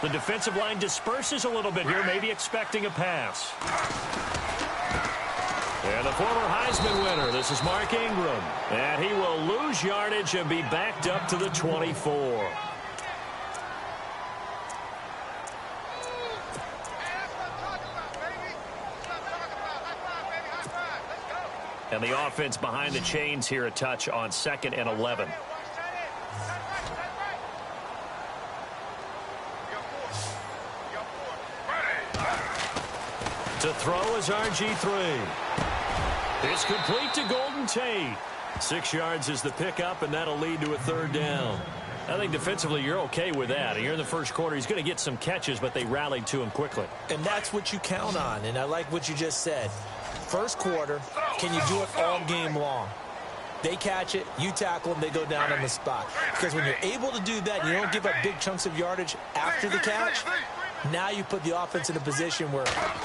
The defensive line disperses a little bit here, maybe expecting a pass. And the former Heisman winner, this is Mark Ingram. And he will lose yardage and be backed up to the 24. And the offense behind the chains here, a touch on 2nd and 11. To throw is RG3. It's complete to Golden Tate. 6 yards is the pickup, and that'll lead to a 3rd down. I think defensively you're okay with that. Here in the first quarter, he's going to get some catches, but they rallied to him quickly. And that's what you count on, and I like what you just said. First quarter, can you do it all game long? They catch it, you tackle them, they go down on the spot. Because when you're able to do that, and you don't give up big chunks of yardage after the catch, now you put the offense in a position where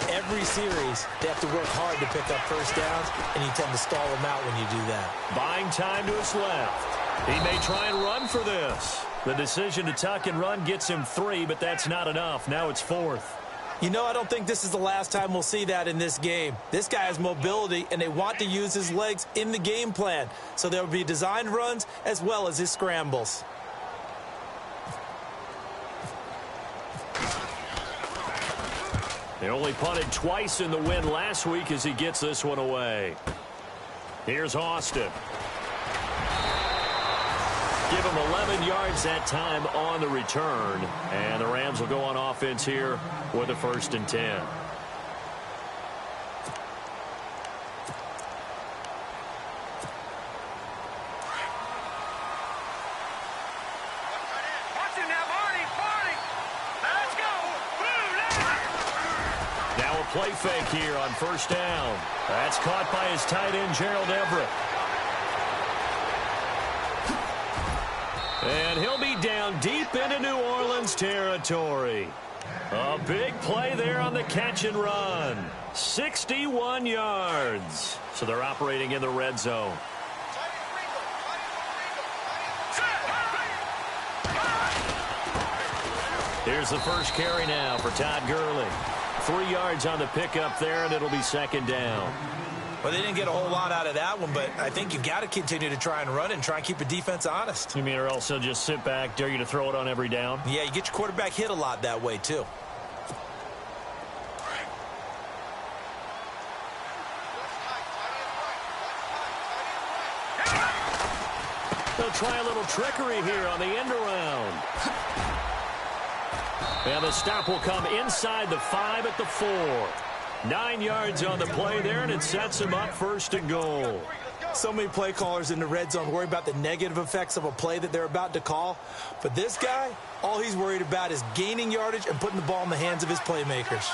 every series they have to work hard to pick up first downs, and you tend to stall them out when you do that. Buying time to his left. He may try and run for this. The decision to tuck and run gets him 3, but that's not enough. Now it's 4th. You know, I don't think this is the last time we'll see that in this game. This guy has mobility, and they want to use his legs in the game plan. So there will be designed runs as well as his scrambles. They only punted twice in the win last week as he gets this one away. Here's Austin. Give him 11 yards that time on the return. And the Rams will go on offense here with a 1st and 10. Now a play fake here on 1st down. That's caught by his tight end, Gerald Everett. And he'll be down deep into New Orleans territory. A big play there on the catch and run. 61 yards. So they're operating in the red zone. Here's the first carry now for Todd Gurley. 3 yards on the pickup there, and it'll be 2nd down. Well, they didn't get a whole lot out of that one, but I think you've got to continue to try and run it and try and keep the defense honest. You mean, or else they'll just sit back, dare you to throw it on every down? Yeah, you get your quarterback hit a lot that way, too. They'll try a little trickery here on the end around. And the stop will come inside the 5 at the 4. 9 yards on the play there, and it sets him up 1st and goal. So many play callers in the red zone worry about the negative effects of a play that they're about to call. But this guy, all he's worried about is gaining yardage and putting the ball in the hands of his playmakers.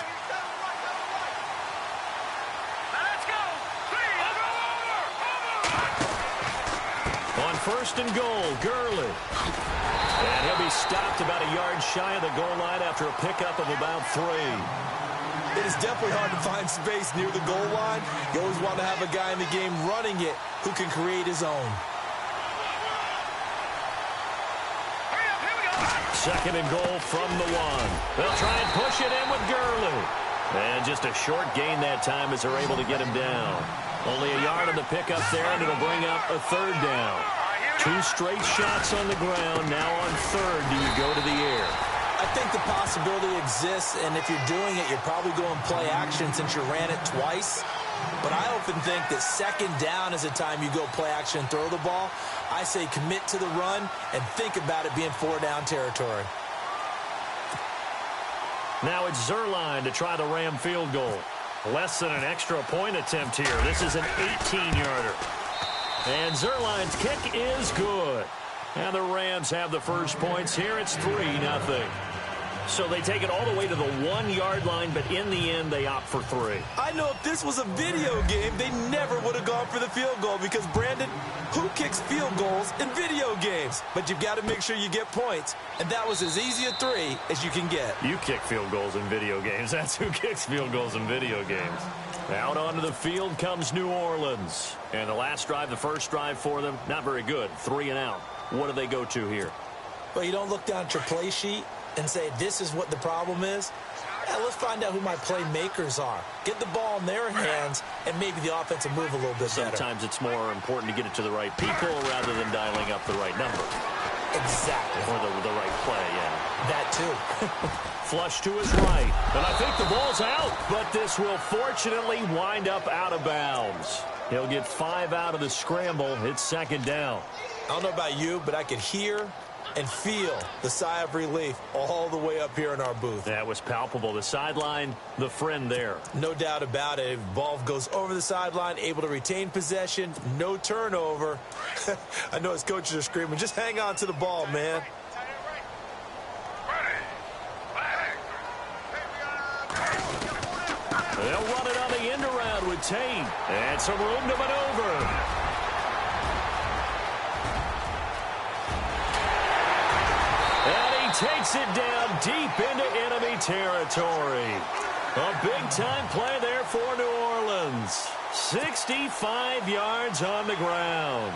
On 1st and goal, Gurley. And he'll be stopped about a yard shy of the goal line after a pickup of about 3. It is definitely hard to find space near the goal line. You always want to have a guy in the game running it who can create his own. 2nd and goal from the 1. They'll try and push it in with Gurley. And just a short gain that time as they're able to get him down. Only a yard on the pickup there, and it'll bring up a 3rd down. 2 straight shots on the ground. Now on 3rd, do you go to the air? I think the possibility exists, and if you're doing it, you're probably going play action since you ran it twice. But I often think that 2nd down is the time you go play action and throw the ball. I say commit to the run and think about it being 4-down territory. Now it's Zerline to try the Ram field goal. Less than an extra point attempt here. This is an 18-yarder. And Zerline's kick is good. And the Rams have the first points here. It's 3-0. So they take it all the way to the 1-yard line, but in the end, they opt for 3. I know if this was a video game, they never would have gone for the field goal because, Brandon, who kicks field goals in video games? But you've got to make sure you get points, and that was as easy a 3 as you can get. You kick field goals in video games. That's who kicks field goals in video games. Out onto the field comes New Orleans. And the last drive, the first drive for them, not very good. 3 and out. What do they go to here? Well, you don't look down at your play sheet. and say, this is what the problem is? Yeah, let's find out who my playmakers are. Get the ball in their hands, and maybe the offense will move a little bit better. Sometimes it's more important to get it to the right people rather than dialing up the right number. Exactly. Or the right play, yeah. That too. Flush to his right. And I think the ball's out, but this will fortunately wind up out of bounds. He'll get 5 out of the scramble. It's second down. I don't know about you, but I could hear and feel the sigh of relief all the way up here in our booth. That was palpable. The sideline, the friend there. No doubt about it. Ball goes over the sideline, able to retain possession, no turnover. I know his coaches are screaming, just hang on to the ball, man. They'll run it on the end around with Tate. And some room to maneuver. Takes it down deep into enemy territory. A big-time play there for New Orleans. 65 yards on the ground.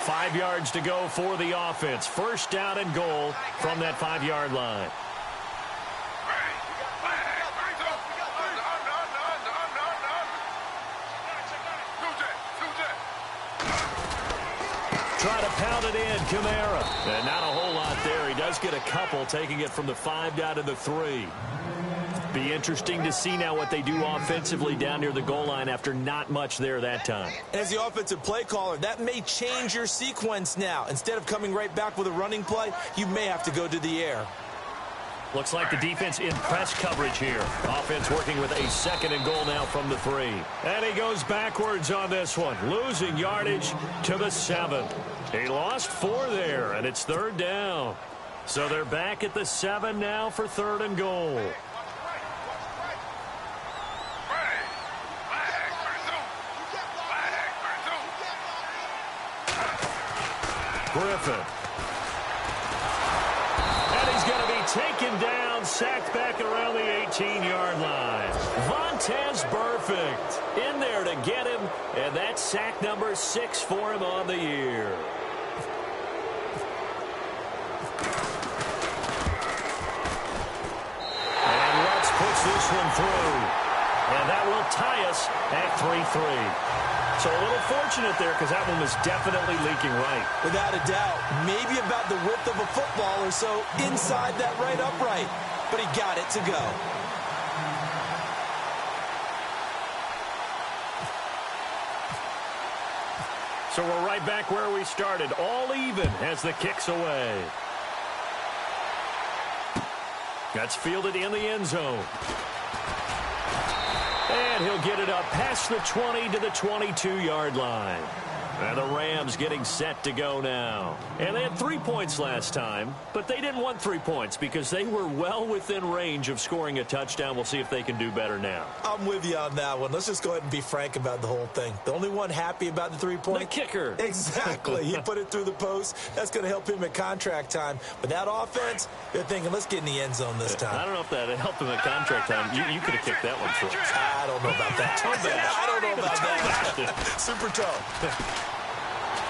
5 yards to go for the offense. First down and goal from that 5-yard line. Try to pound it in, Kamara. And not a whole lot there. He does get a couple, taking it from the 5 down to the 3. Be interesting to see now what they do offensively down near the goal line after not much there that time. As the offensive play caller, that may change your sequence now. Instead of coming right back with a running play, you may have to go to the air. Looks like the defense in press coverage here. Offense working with a second and goal now from the 3. And he goes backwards on this one, losing yardage to the 7. He lost 4 there, and it's third down. So they're back at the 7 now for third and goal. Griffin. And he's going to be taken down, sacked back around the 18-yard line. Vontaze Burfict in there to get him, and that's sack number 6 for him on the year. And Lutz puts this one through, and that will tie us at 3-3. So a little fortunate there because that one was definitely leaking right. Without a doubt. Maybe about the width of a football or so inside that right upright. But he got it to go. So we're right back where we started. All even as the kick's away. That's fielded in the end zone. And he'll get it up past the 20 to the 22-yard line. And the Rams getting set to go now. And they had 3 points last time, but they didn't want 3 points because they were well within range of scoring a touchdown. We'll see if they can do better now. I'm with you on that one. Let's just go ahead and be frank about the whole thing. The only one happy about the 3-point? The kicker. Exactly. He put it through the post. That's going to help him at contract time. But that offense, they're thinking, let's get in the end zone this time. I don't know if that helped him at contract time. You could have kicked that one through. I don't know about that. I don't know about that. Super toe.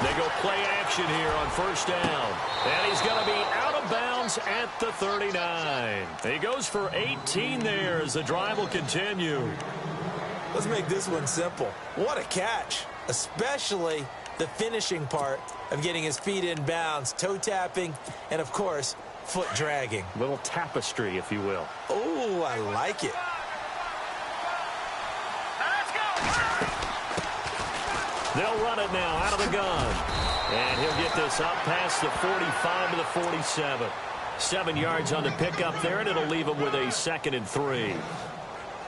They go play action here on first down. And he's going to be out of bounds at the 39. He goes for 18 there as the drive will continue. Let's make this one simple. What a catch, especially the finishing part of getting his feet in bounds, toe tapping, and, of course, foot dragging. Little tapestry, if you will. Oh, I like it. They'll run it now out of the gun. And he'll get this up past the 45 to the 47. 7 yards on the pickup there, and it'll leave him with a 2nd and 3.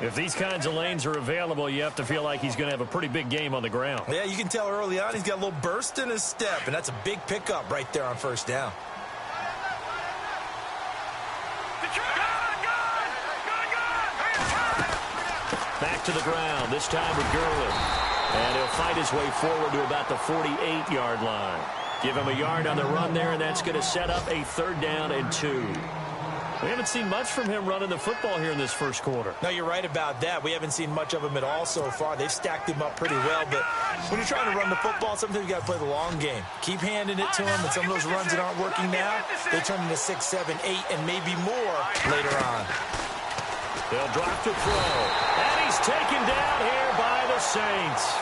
If these kinds of lanes are available, you have to feel like he's going to have a pretty big game on the ground. Yeah, you can tell early on he's got a little burst in his step, and that's a big pickup right there on first down. Back to the ground, this time with Gurley. And he'll fight his way forward to about the 48-yard line. Give him a yard on the run there, and that's going to set up a 3rd down and 2. We haven't seen much from him running the football here in this first quarter. No, you're right about that. We haven't seen much of him at all so far. They've stacked him up pretty well, but when you're trying to run the football, sometimes you got to play the long game. Keep handing it to him, and some of those runs that aren't working now, they turn into 6, 7, 8, and maybe more later on. They'll drop to throw, and he's taken down here by the Saints.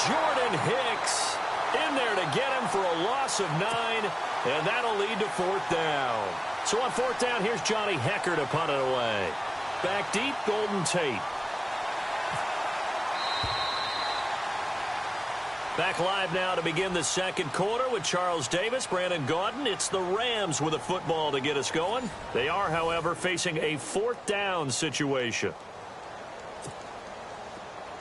Jordan Hicks in there to get him for a loss of 9, and that'll lead to 4th down. So on 4th down, here's Johnny Hekker to punt it away. Back deep, Golden Tate. Back live now to begin the second quarter with Charles Davis, Brandon Gaudin. It's the Rams with a football to get us going. They are, however, facing a 4th down situation.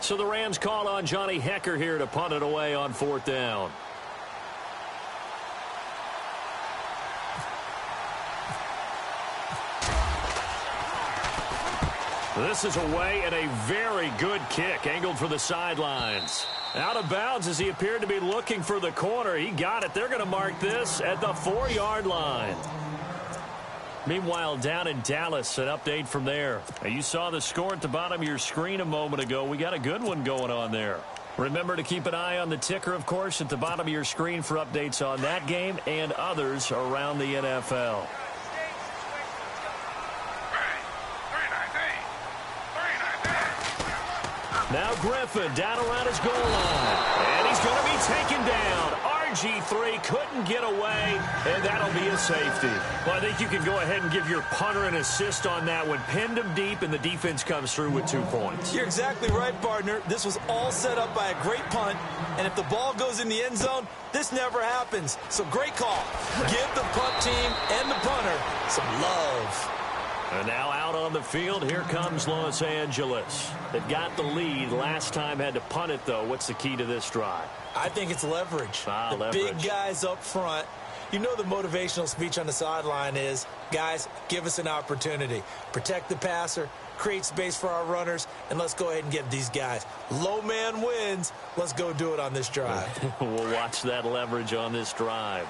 So the Rams call on Johnny Hekker here to punt it away on 4th down. This is away and a very good kick, angled for the sidelines. Out of bounds as he appeared to be looking for the corner. He got it. They're going to mark this at the 4-yard line. Meanwhile, down in Dallas, an update from there. Now, you saw the score at the bottom of your screen a moment ago. We got a good one going on there. Remember to keep an eye on the ticker, of course, at the bottom of your screen for updates on that game and others around the NFL. Now Griffin down around his goal line. And he's going to be taken down. RG3 couldn't get away, and that'll be a safety. Well, I think you can go ahead and give your punter an assist on that one. Pinned him deep, and the defense comes through with 2 points. You're exactly right, partner. This was all set up by a great punt, and if the ball goes in the end zone, this never happens. So great call. Give the punt team and the punter some love. And now out on the field, here comes Los Angeles. They've got the lead. Last time had to punt it, though. What's the key to this drive? I think it's leverage. Leverage. Big guys up front. You know the motivational speech on the sideline is, guys, give us an opportunity. Protect the passer, create space for our runners, and let's go ahead and get these guys. Low man wins. Let's go do it on this drive. We'll watch that leverage on this drive.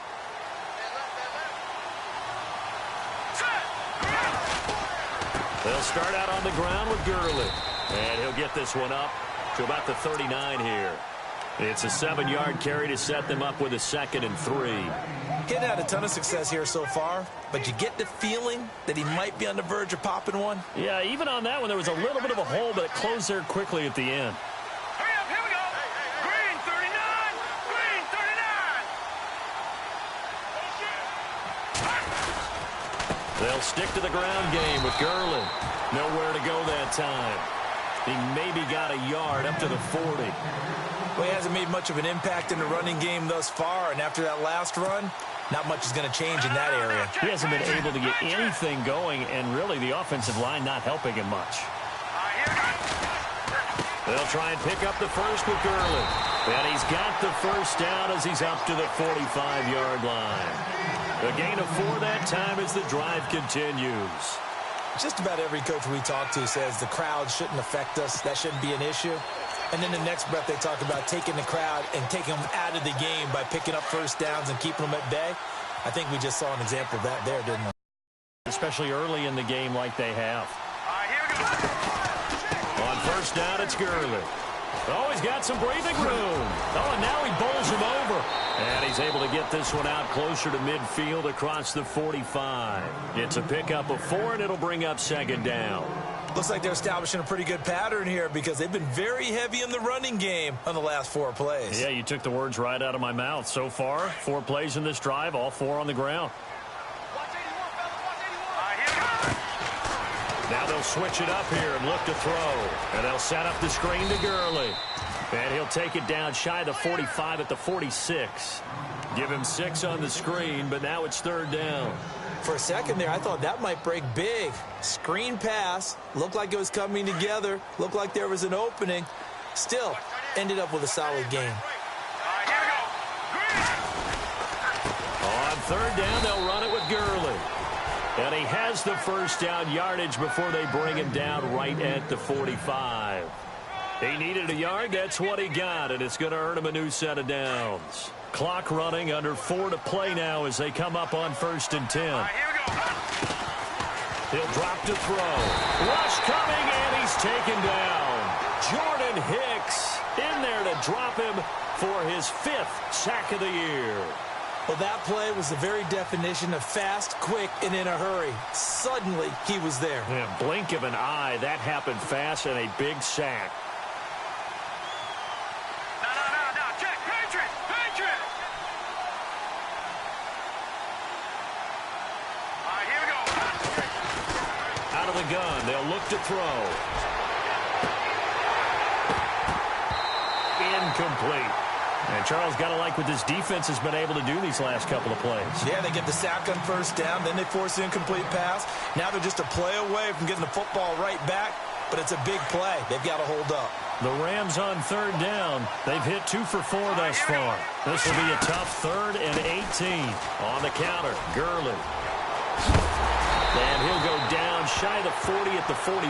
They'll start out on the ground with Gurley. And he'll get this one up to about the 39 here. It's a 7-yard carry to set them up with a 2nd and 3. He's had a ton of success here so far, but you get the feeling that he might be on the verge of popping one. Yeah, even on that one, there was a little bit of a hole, but it closed there quickly at the end. Hurry up, here we go. Green 39. Green 39. They'll stick to the ground game with Gurley. Nowhere to go that time. He maybe got a yard up to the 40. Well, he hasn't made much of an impact in the running game thus far, and after that last run, not much is going to change in that area. He hasn't been able to get anything going, and really the offensive line not helping him much. They'll try and pick up the first with Gurley. And he's got the first down as he's up to the 45-yard line. A gain of 4 that time as the drive continues. Just about every coach we talk to says the crowd shouldn't affect us. That shouldn't be an issue. And then the next breath they talk about taking the crowd and taking them out of the game by picking up first downs and keeping them at bay. I think we just saw an example of that there, didn't we? Especially early in the game like they have. On first down, it's Gurley. Oh, he's got some breathing room. Oh, and now he bowls him over. And he's able to get this one out closer to midfield across the 45. It's a pickup of 4, and it'll bring up 2nd down. Looks like they're establishing a pretty good pattern here because they've been very heavy in the running game on the last 4 plays. Yeah, you took the words right out of my mouth. So far, 4 plays in this drive, all 4 on the ground. Now they'll switch it up here and look to throw. And they'll set up the screen to Gurley. And he'll take it down shy of the 45 at the 46. Give him 6 on the screen, but now it's 3rd down. For a second there, I thought that might break big. Screen pass. Looked like it was coming together. Looked like there was an opening. Still, ended up with a solid game. On 3rd down, they'll run it with Gurley. And he has the first down yardage before they bring him down right at the 45. He needed a yard. That's what he got, and it's going to earn him a new set of downs. Clock running, under 4 to play now as they come up on 1st and 10. He'll drop to throw. Rush coming, and he's taken down. Jordan Hicks in there to drop him for his 5th sack of the year. Well, that play was the very definition of fast, quick, and in a hurry. Suddenly, he was there. Yeah, blink of an eye, that happened fast, and a big sack. No. Check. Patriot. All right, here we go. Out of the gun, they'll look to throw. Incomplete. And Charles got to like what this defense has been able to do these last couple of plays. Yeah, they get the sack on first down, then they force the incomplete pass. Now they're just a play away from getting the football right back, but it's a big play. They've got to hold up. The Rams on 3rd down. They've hit 2 for 4 thus far. This will be a tough 3rd and 18. On the counter, Gurley. And he'll go down shy of the 40 at the 41.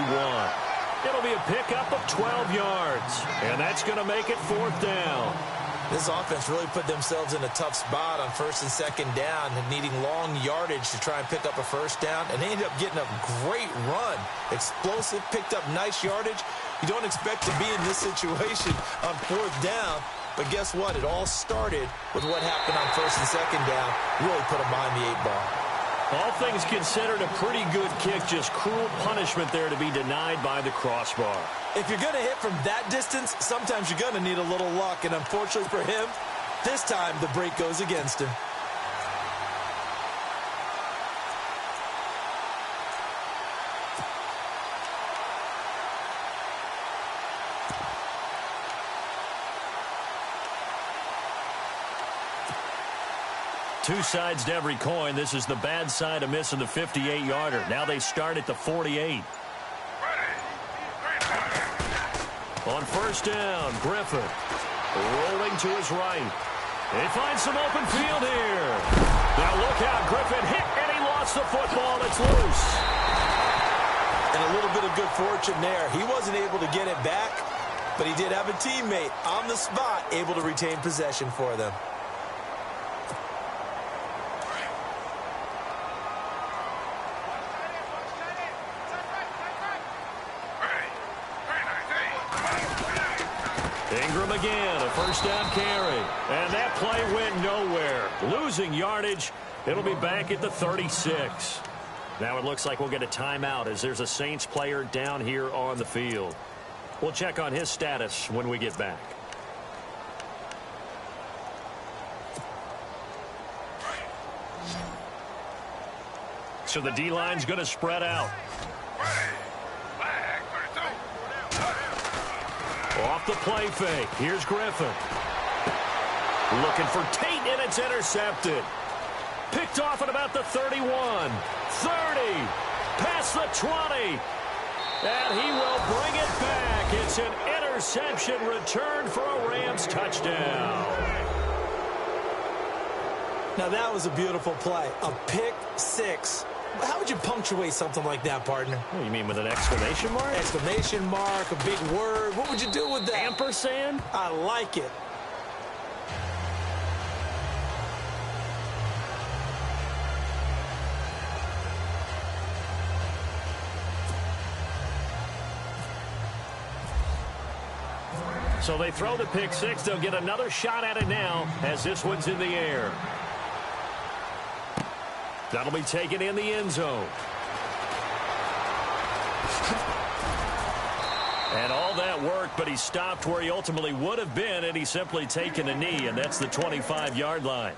It'll be a pickup of 12 yards. And that's going to make it 4th down. This offense really put themselves in a tough spot on 1st and 2nd down and needing long yardage to try and pick up a 1st down. And they ended up getting a great run. Explosive, picked up nice yardage. You don't expect to be in this situation on 4th down. But guess what? It all started with what happened on 1st and 2nd down. Really put them behind the 8 ball. All things considered, a pretty good kick. Just cruel punishment there to be denied by the crossbar. If you're going to hit from that distance, sometimes you're going to need a little luck. And unfortunately for him, this time the break goes against him. Two sides to every coin. This is the bad side of missing the 58-yarder. Now they start at the 48. On 1st down, Griffin rolling to his right. He finds some open field here. Now look out, Griffin hit, and he lost the football. It's loose. And a little bit of good fortune there. He wasn't able to get it back, but he did have a teammate on the spot able to retain possession for them. Ingram again, a 1st down carry. And that play went nowhere. Losing yardage. It'll be back at the 36. Now it looks like we'll get a timeout as there's a Saints player down here on the field. We'll check on his status when we get back. So the D-line's going to spread out. Off the play fake. Here's Griffin. Looking for Tate, and it's intercepted. Picked off at about the 31. 30. Past the 20. And he will bring it back. It's an interception return for a Rams touchdown. Now that was a beautiful play. A pick 6. How would you punctuate something like that, partner? Oh, you mean with an exclamation mark? Exclamation mark, a big word. What would you do with that? Ampersand? I like it. So they throw the pick 6. They'll get another shot at it now as this one's in the air. That'll be taken in the end zone. And all that worked, but he stopped where he ultimately would have been, and he's simply taken a knee, and that's the 25-yard line.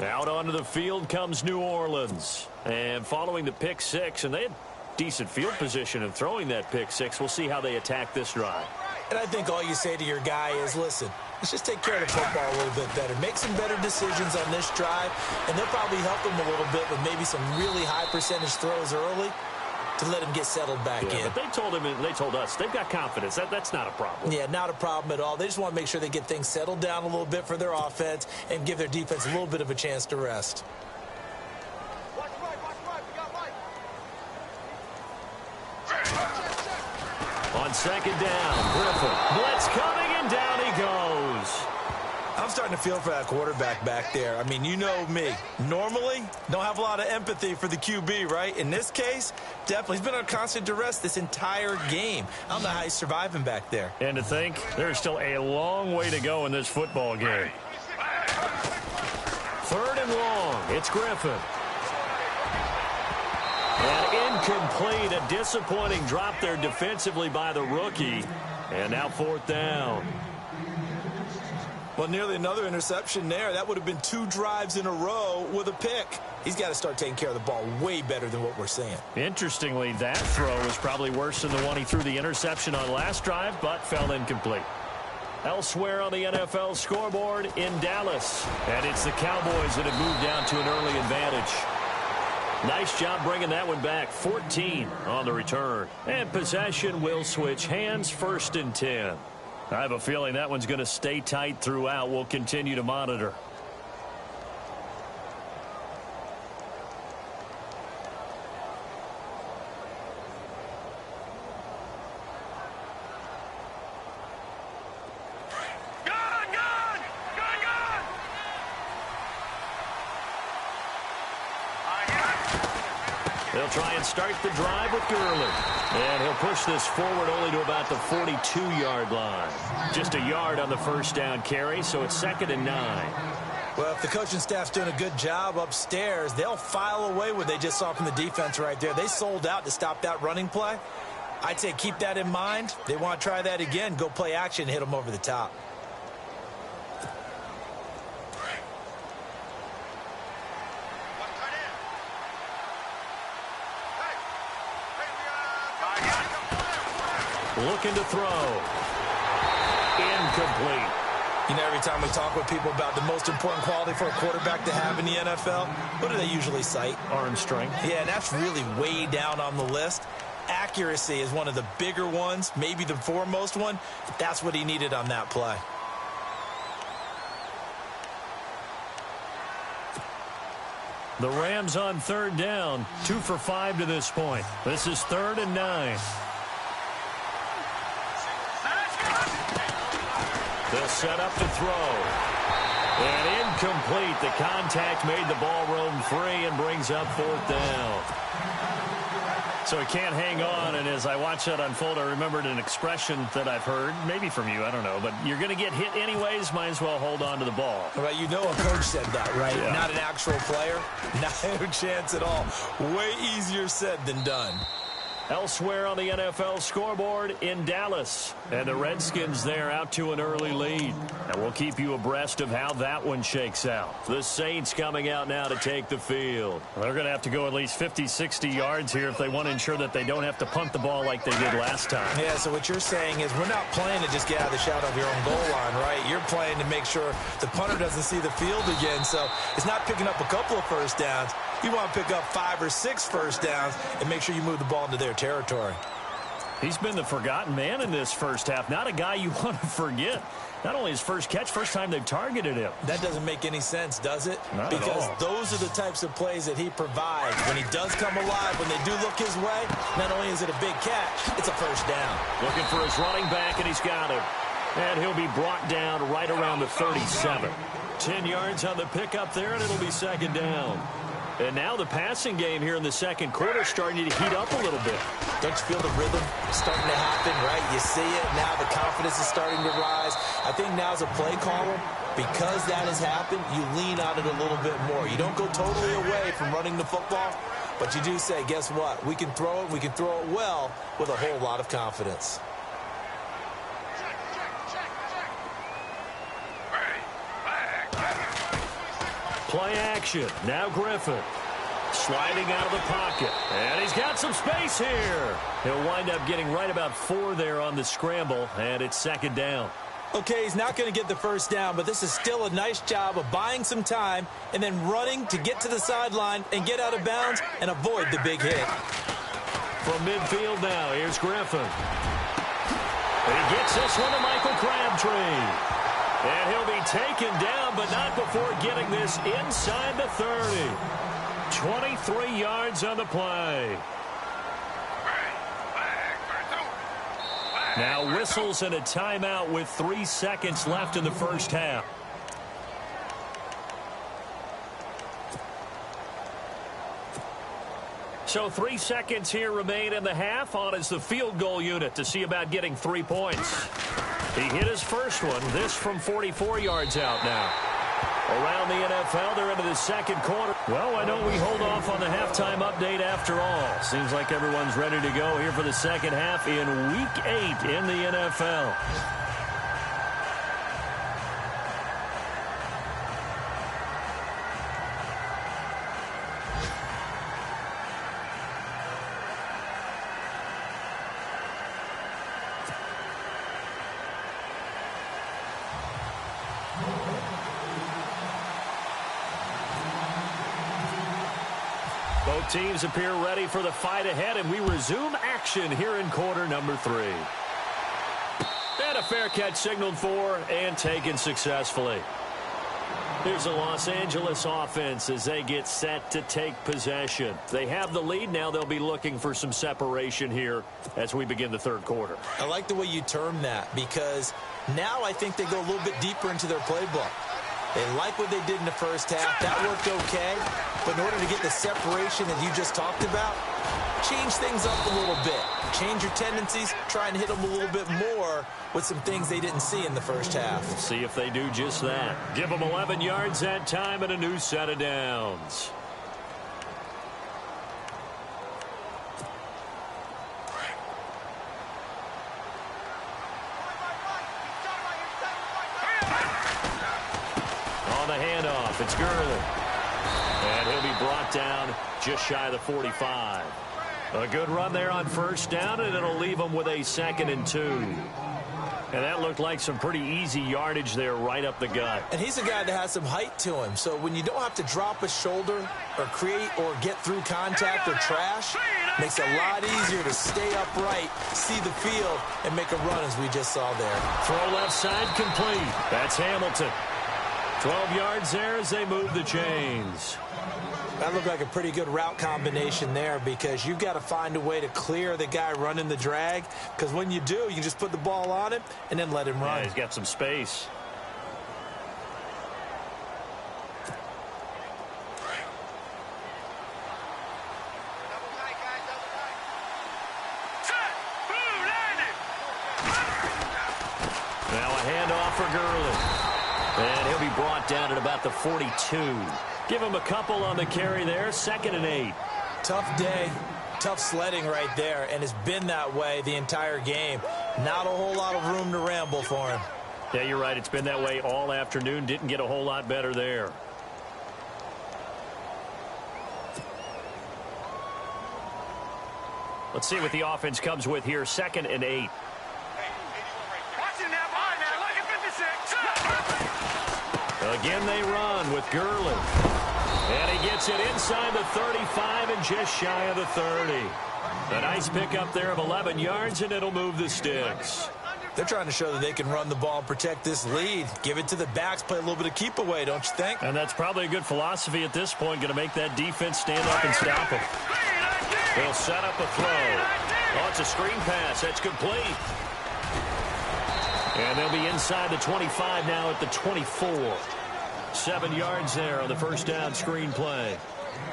Out onto the field comes New Orleans. And following the pick 6, and they had decent field position in throwing that pick 6. We'll see how they attack this drive. And I think all you say to your guy is, listen, let's just take care of the football a little bit better. Make some better decisions on this drive, and they'll probably help him a little bit with maybe some really high percentage throws early to let him get settled back in. But they told him, and they told us, they've got confidence. That's not a problem. Yeah, not a problem at all. They just want to make sure they get things settled down a little bit for their offense and give their defense a little bit of a chance to rest. On 2nd down, Griffin. Blitz coming, and down he goes. I'm starting to feel for that quarterback back there. I mean, you know me. Normally, don't have a lot of empathy for the QB, right? In this case, definitely. He's been on constant duress this entire game. I don't know how he's surviving back there. And to think, there's still a long way to go in this football game. 3rd and long. It's Griffin. And incomplete. A disappointing drop there defensively by the rookie. And now 4th down. Well, nearly another interception there. That would have been 2 drives in a row with a pick. He's got to start taking care of the ball way better than what we're seeing. Interestingly, that throw was probably worse than the one he threw the interception on last drive, but fell incomplete. Elsewhere on the NFL scoreboard in Dallas. And it's the Cowboys that have moved down to an early advantage. Nice job bringing that one back. 14 on the return. And possession will switch hands. 1st and 10. I have a feeling that one's going to stay tight throughout. We'll continue to monitor. They'll try and start the drive with Gurley. And he'll push this forward only to about the 42-yard line. Just a yard on the 1st down carry, so it's 2nd and 9. Well, if the coaching staff's doing a good job upstairs, they'll file away what they just saw from the defense right there. They sold out to stop that running play. I'd say keep that in mind. They want to try that again. Go play action, hit them over the top. Looking to throw. Incomplete. You know, every time we talk with people about the most important quality for a quarterback to have in the NFL, what do they usually cite? Arm strength. Yeah, and that's really way down on the list. Accuracy is one of the bigger ones, maybe the foremost one. But that's what he needed on that play. The Rams on 3rd down. 2 for 5 to this point. This is 3rd and 9. They'll set up to throw. And incomplete. The contact made the ball roam free and brings up 4th down. So he can't hang on, and as I watch that unfold, I remembered an expression that I've heard, maybe from you, I don't know, but you're going to get hit anyways, might as well hold on to the ball. Well, you know a coach said that, right? Yeah. Not an actual player. No chance at all. Way easier said than done. Elsewhere on the NFL scoreboard in Dallas. And the Redskins there out to an early lead. And we'll keep you abreast of how that one shakes out. The Saints coming out now to take the field. They're going to have to go at least 50, 60 yards here if they want to ensure that they don't have to punt the ball like they did last time. Yeah, so what you're saying is we're not playing to just get out of the shadow of your own goal line, right? You're playing to make sure the punter doesn't see the field again. So it's not picking up a couple of first downs. You want to pick up 5 or 6 first downs and make sure you move the ball into their territory. He's been the forgotten man in this first half. Not a guy you want to forget. Not only his first catch, first time they've targeted him. That doesn't make any sense, does it? Not because at all. Those are the types of plays that he provides. When he does come alive, when they do look his way, not only is it a big catch, it's a first down. Looking for his running back, and he's got him. And he'll be brought down right around the 37. 10 yards on the pickup there, and it'll be 2nd down. And now the passing game here in the second quarter is starting to heat up a little bit. Don't you feel the rhythm starting to happen, right? You see it. Now the confidence is starting to rise. I think now as a play caller, because that has happened, you lean on it a little bit more. You don't go totally away from running the football, but you do say, guess what? We can throw it. We can throw it well with a whole lot of confidence. Play action. Now Griffin. Sliding out of the pocket. And he's got some space here. He'll wind up getting right about 4 there on the scramble, and it's 2nd down. Okay, he's not going to get the first down, but this is still a nice job of buying some time and then running to get to the sideline and get out of bounds and avoid the big hit. From midfield now, here's Griffin. And he gets this one to Michael Crabtree. And he'll be taken down, but not before getting this inside the 30. 23 yards on the play. Now whistles and a timeout with 3 seconds left in the first half. So 3 seconds here remain in the half. On is the field goal unit to see about getting 3 points. He hit his first one. This from 44 yards out now. Around the NFL, they're into the second quarter. Well, why don't we hold off on the halftime update after all? Seems like everyone's ready to go here for the second half in Week 8 in the NFL. Both teams appear ready for the fight ahead, and we resume action here in quarter number 3. And a fair catch signaled for and taken successfully. Here's the Los Angeles offense as they get set to take possession. They have the lead. Now they'll be looking for some separation here as we begin the third quarter. I like the way you term that, because now I think they go a little bit deeper into their playbook. They like what they did in the first half. That worked okay. But in order to get the separation that you just talked about, change things up a little bit. Change your tendencies. Try and hit them a little bit more with some things they didn't see in the first half. Let's see if they do just that. Give them 11 yards that time and a new set of downs. On the handoff, it's Gurley. And he'll be brought down just shy of the 45. A good run there on first down, and it'll leave them with a 2nd and 2. And that looked like some pretty easy yardage there right up the gut. And he's a guy that has some height to him. So when you don't have to drop a shoulder or create or get through contact or trash, makes it a lot easier to stay upright, see the field, and make a run as we just saw there. Throw left side complete. That's Hamilton. 12 yards there as they move the chains. That looked like a pretty good route combination there, because you've got to find a way to clear the guy running the drag, because when you do, you can just put the ball on him and then let him run. Yeah, he's got some space. Now a handoff for Gurley. And he'll be brought down at about the 42. Give him a couple on the carry there. 2nd and 8. Tough day. Tough sledding right there, and it's been that way the entire game. Not a whole lot of room to ramble for him. Yeah, you're right. It's been that way all afternoon. Didn't get a whole lot better there. Let's see what the offense comes with here. 2nd and 8. Again, they run with Gurley. And he gets it inside the 35 and just shy of the 30. A nice pickup there of 11 yards, and it'll move the sticks. They're trying to show that they can run the ball and protect this lead. Give it to the backs, play a little bit of keep away, don't you think? And that's probably a good philosophy at this point, going to make that defense stand up and stop them. They'll set up a throw. Oh, it's a screen pass. That's complete. And they'll be inside the 25 now at the 24. 7 yards there on the first down screen play.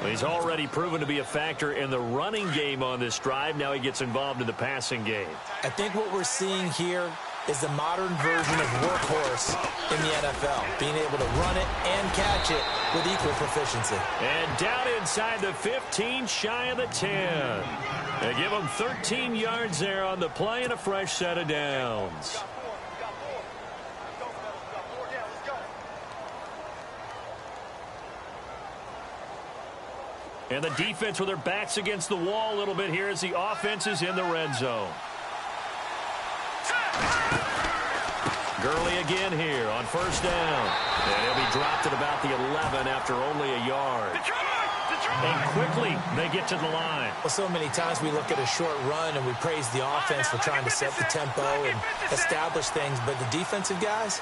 Well, he's already proven to be a factor in the running game on this drive. Now he gets involved in the passing game. I think what we're seeing here is the modern version of workhorse in the NFL, being able to run it and catch it with equal proficiency. And down inside the 15, shy of the 10. They give him 13 yards there on the play and a fresh set of downs. And the defense with their backs against the wall a little bit here as the offense is in the red zone. Gurley again here on first down. And he'll be dropped at about the 11 after only a yard. And quickly they get to the line. Well, so many times we look at a short run and we praise the offense for trying to set the tempo and establish things. But the defensive guys,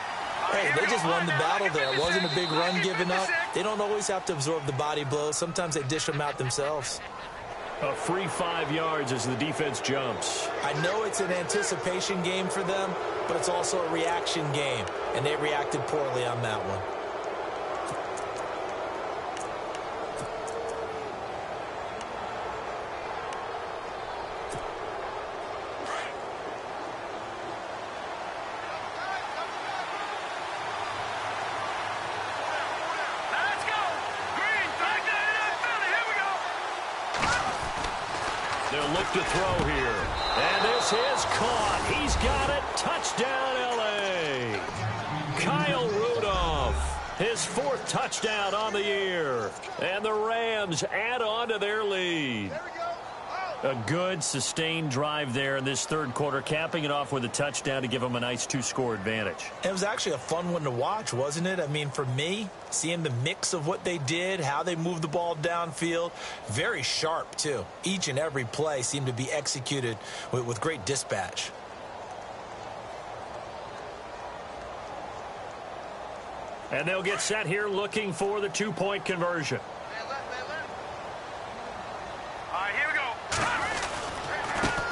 hey, they just won the battle there. It wasn't a big run given up. They don't always have to absorb the body blows. Sometimes they dish them out themselves. A free 5 yards as the defense jumps. I know it's an anticipation game for them, but it's also a reaction game, and they reacted poorly on that one. They'll look to throw here. And this is caught. He's got it. Touchdown, L.A. Kyle Rudolph, his 4th touchdown on the year. And the Rams add on to their lead. A good, sustained drive there in this third quarter, capping it off with a touchdown to give them a nice 2-score advantage. It was actually a fun one to watch, wasn't it? I mean, for me, seeing the mix of what they did, how they moved the ball downfield, very sharp, too. Each and every play seemed to be executed with great dispatch. And they'll get set here looking for the 2-point conversion.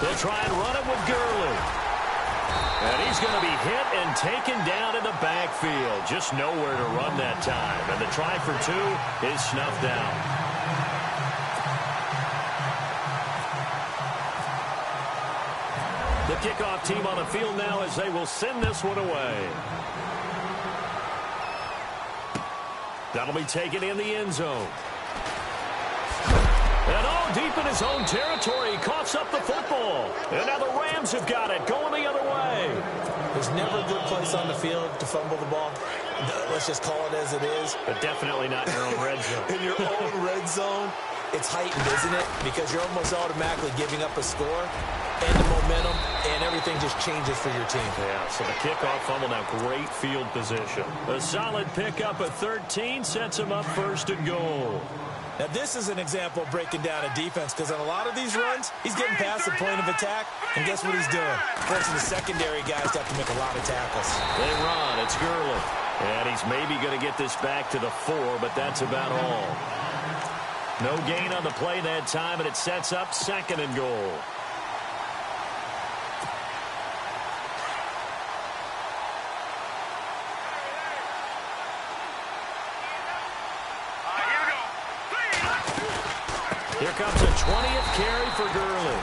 They'll try and run it with Gurley. And he's going to be hit and taken down in the backfield. Just nowhere to run that time. And the try for 2 is snuffed out. The kickoff team on the field now as they will send this one away. That'll be taken in the end zone. And all deep in his own territory, he coughs up the football. And now the Rams have got it, going the other way. There's never a good place on the field to fumble the ball. Let's just call it as it is. But definitely not in your own red zone. In your own red zone, it's heightened, isn't it? Because you're almost automatically giving up a score and the momentum, and everything just changes for your team. Yeah, so the kickoff fumble now, great field position. A solid pickup at 13 sets him up 1st and goal. Now, this is an example of breaking down a defense, because on a lot of these runs, he's getting past the point of attack, and guess what he's doing? Forcing the secondary guys to have to make a lot of tackles. They run. It's Gurley. And he's maybe going to get this back to the 4, but that's about all. No gain on the play that time, and it sets up 2nd and goal. Here comes a 20th carry for Gurley.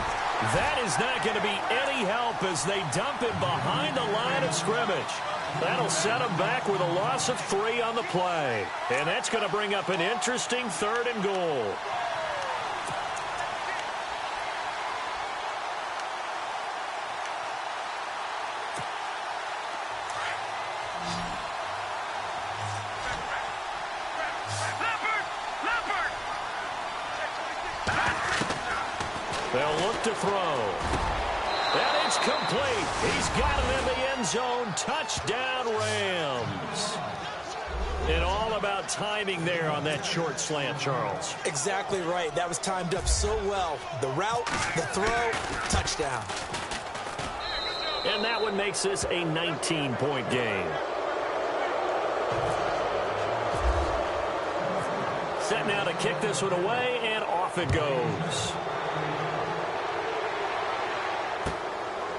That is not going to be any help as they dump him behind the line of scrimmage. That'll set him back with a loss of 3 on the play. And that's going to bring up an interesting 3rd and goal. They'll look to throw. And it's complete. He's got it in the end zone. Touchdown, Rams. And all about timing there on that short slant, Charles. Exactly right. That was timed up so well. The route, the throw, touchdown. And that one makes this a 19-point game. Set now to kick this one away, and off it goes.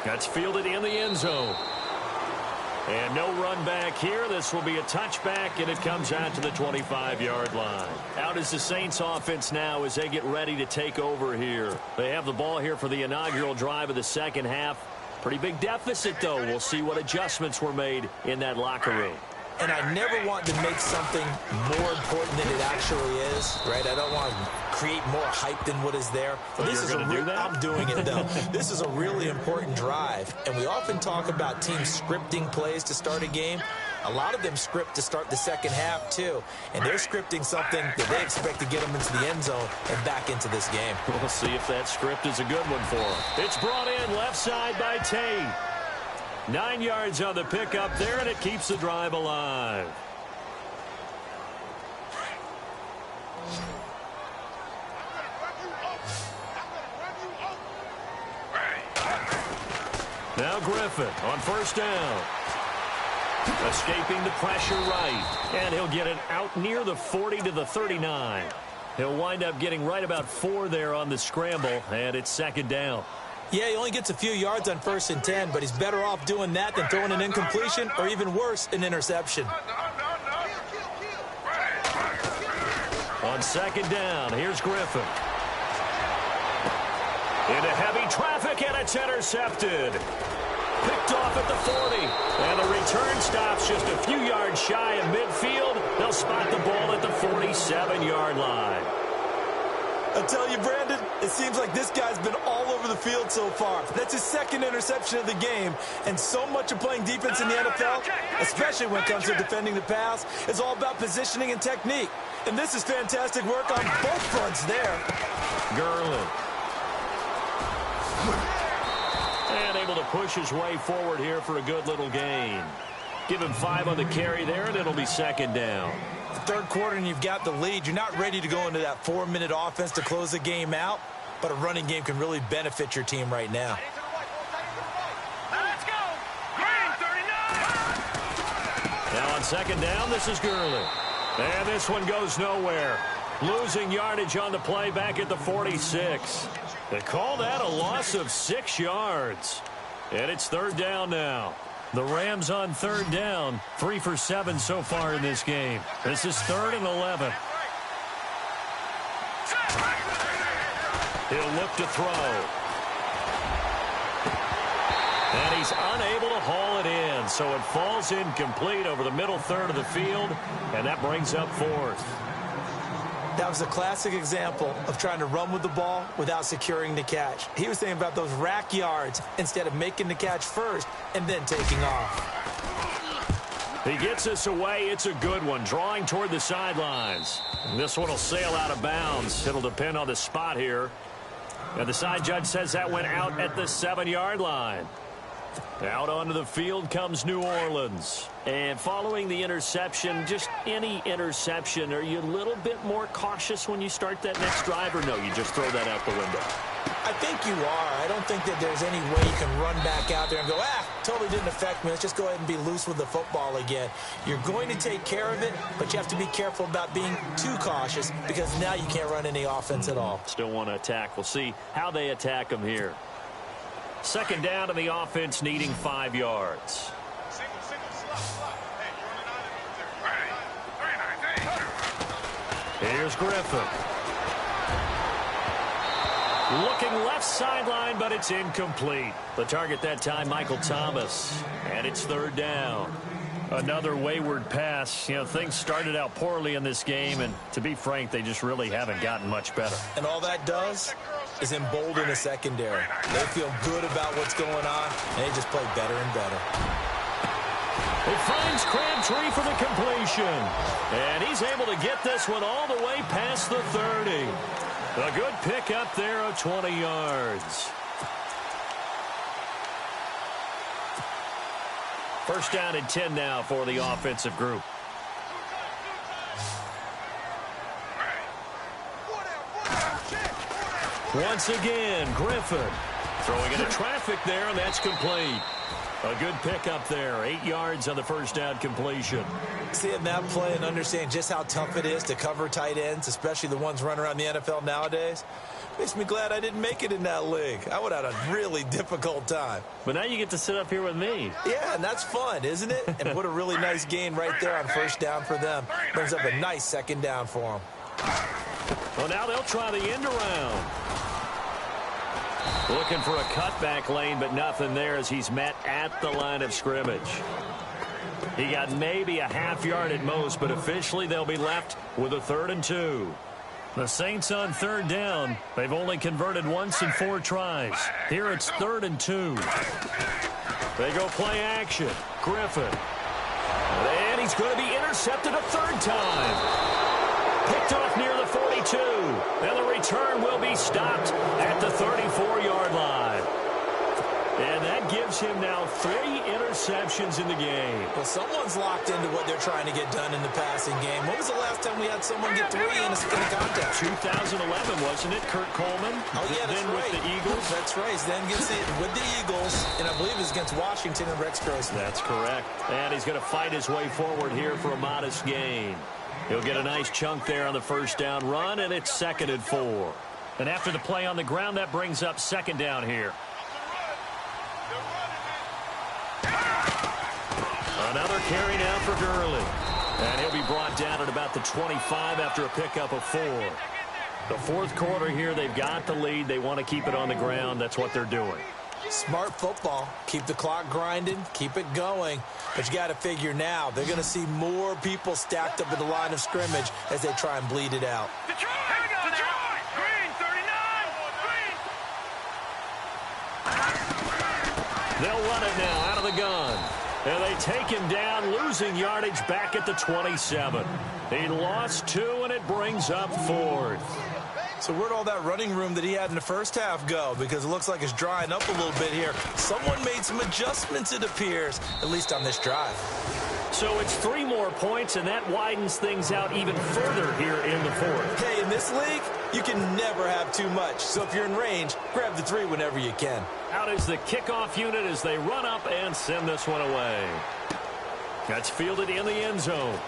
That's fielded in the end zone. And no run back here. This will be a touchback, and it comes out to the 25-yard line. Out is the Saints offense now as they get ready to take over here. They have the ball here for the inaugural drive of the second half. Pretty big deficit, though. We'll see what adjustments were made in that locker room. And I never want to make something more important than it actually is, right? I don't want to create more hype than what is there. But this is I'm doing it, though. This is a really important drive. And we often talk about teams scripting plays to start a game. A lot of them script to start the second half, too. And they're scripting something that they expect to get them into the end zone and back into this game. We'll see if that script is a good one for them. It's brought in left side by Tate. 9 yards on the pickup there, and it keeps the drive alive. Now Griffin on first down. Escaping the pressure right. And he'll get it out near the 40 to the 39. He'll wind up getting right about 4 there on the scramble, and it's second down. Yeah, he only gets a few yards on 1st and 10, but he's better off doing that than throwing an incompletion or even worse, an interception. On second down, here's Griffin. Into heavy traffic, and it's intercepted. Picked off at the 40. And the return stops just a few yards shy of midfield. They'll spot the ball at the 47-yard line. I tell you, Brandon, it seems like this guy's been all over the field so far. That's his second interception of the game, and so much of playing defense in the NFL, especially when it comes to defending the pass, is all about positioning and technique. And this is fantastic work on both fronts there. Gurley. And able to push his way forward here for a good little gain. Give him 5 on the carry there, and it'll be second down. Third quarter and you've got the lead. You're not ready to go into that 4-minute offense to close the game out, but a running game can really benefit your team right now. Let's go. Green 39. Now on second down, this is Gurley. And this one goes nowhere. Losing yardage on the play back at the 46. They call that a loss of 6 yards. And it's third down now. The Rams on third down, 3 for 7 so far in this game. This is 3rd and 11. He'll look to throw. And he's unable to haul it in, so it falls incomplete over the middle third of the field, and that brings up 4th. That was a classic example of trying to run with the ball without securing the catch. He was thinking about those rack yards instead of making the catch first and then taking off. He gets us away. It's a good one, drawing toward the sidelines. This one will sail out of bounds. It'll depend on the spot here. And the side judge says that went out at the 7-yard line. Out onto the field comes New Orleans. And following the interception, just any interception, are you a little bit more cautious when you start that next drive, or no, you just throw that out the window? I think you are. I don't think that there's any way you can run back out there and go, totally didn't affect me. Let's just go ahead and be loose with the football again. You're going to take care of it, but you have to be careful about being too cautious because now you can't run any offense at all. Still want to attack. We'll see how they attack them here. Second down, and the offense needing 5 yards. Here's Griffin. Looking left sideline, but it's incomplete. The target that time, Michael Thomas. And it's third down. Another wayward pass. You know, things started out poorly in this game, and to be frank, they just really haven't gotten much better. And all that does is embolden the secondary. They feel good about what's going on, and they just play better and better. It finds Crabtree for the completion. And he's able to get this one all the way past the 30. A good pickup there of 20 yards. First down and 10 now for the offensive group. Once again, Griffin throwing into traffic there, and that's complete. A good pickup there. 8 yards on the first down completion. Seeing that play and understanding just how tough it is to cover tight ends, especially the ones running around the NFL nowadays, makes me glad I didn't make it in that league. I would have had a really difficult time. But now you get to sit up here with me. Yeah, and that's fun, isn't it? And what a really nice gain right there on first down for them. Brings up a nice second down for them. Well, now they'll try the end around. Looking for a cutback lane, but nothing there as he's met at the line of scrimmage. He got maybe a half yard at most, but officially they'll be left with a 3rd and 2. The Saints on third down. They've only converted once in 4 tries. Here it's 3rd and 2. They go play action. Griffin. And he's going to be intercepted a 3rd time. Picked off near the 42. And the return will be stopped at the 34-yard line. And that gives him now 3 interceptions in the game. Well, someone's locked into what they're trying to get done in the passing game. When was the last time we had someone get 3 in a contest? 2011, wasn't it? Kurt Coleman? Oh, yeah, that's then right. With the Eagles? That's right. Then gets it with the Eagles, and I believe it's against Washington and Rex Grossman. That's correct. And he's going to fight his way forward here for a modest gain. He'll get a nice chunk there on the first down run, and it's 2nd and 4. And after the play on the ground, that brings up second down here. Another carry now for Gurley. And he'll be brought down at about the 25 after a pickup of 4. The 4th quarter here, they've got the lead. They want to keep it on the ground. That's what they're doing. Smart football. Keep the clock grinding. Keep it going. But you got to figure now, they're going to see more people stacked up at the line of scrimmage as they try and bleed it out. Detroit! Detroit! Green They'll run it now out of the gun. And they take him down, losing yardage back at the 27. He lost 2, and it brings up 4th. So where'd all that running room that he had in the first half go? Because it looks like it's drying up a little bit here. Someone made some adjustments, it appears, at least on this drive. So it's 3 more points, and that widens things out even further here in the 4th. Hey, in this league, you can never have too much. So if you're in range, grab the 3 whenever you can. Out is the kickoff unit as they run up and send this one away. That's fielded in the end zone.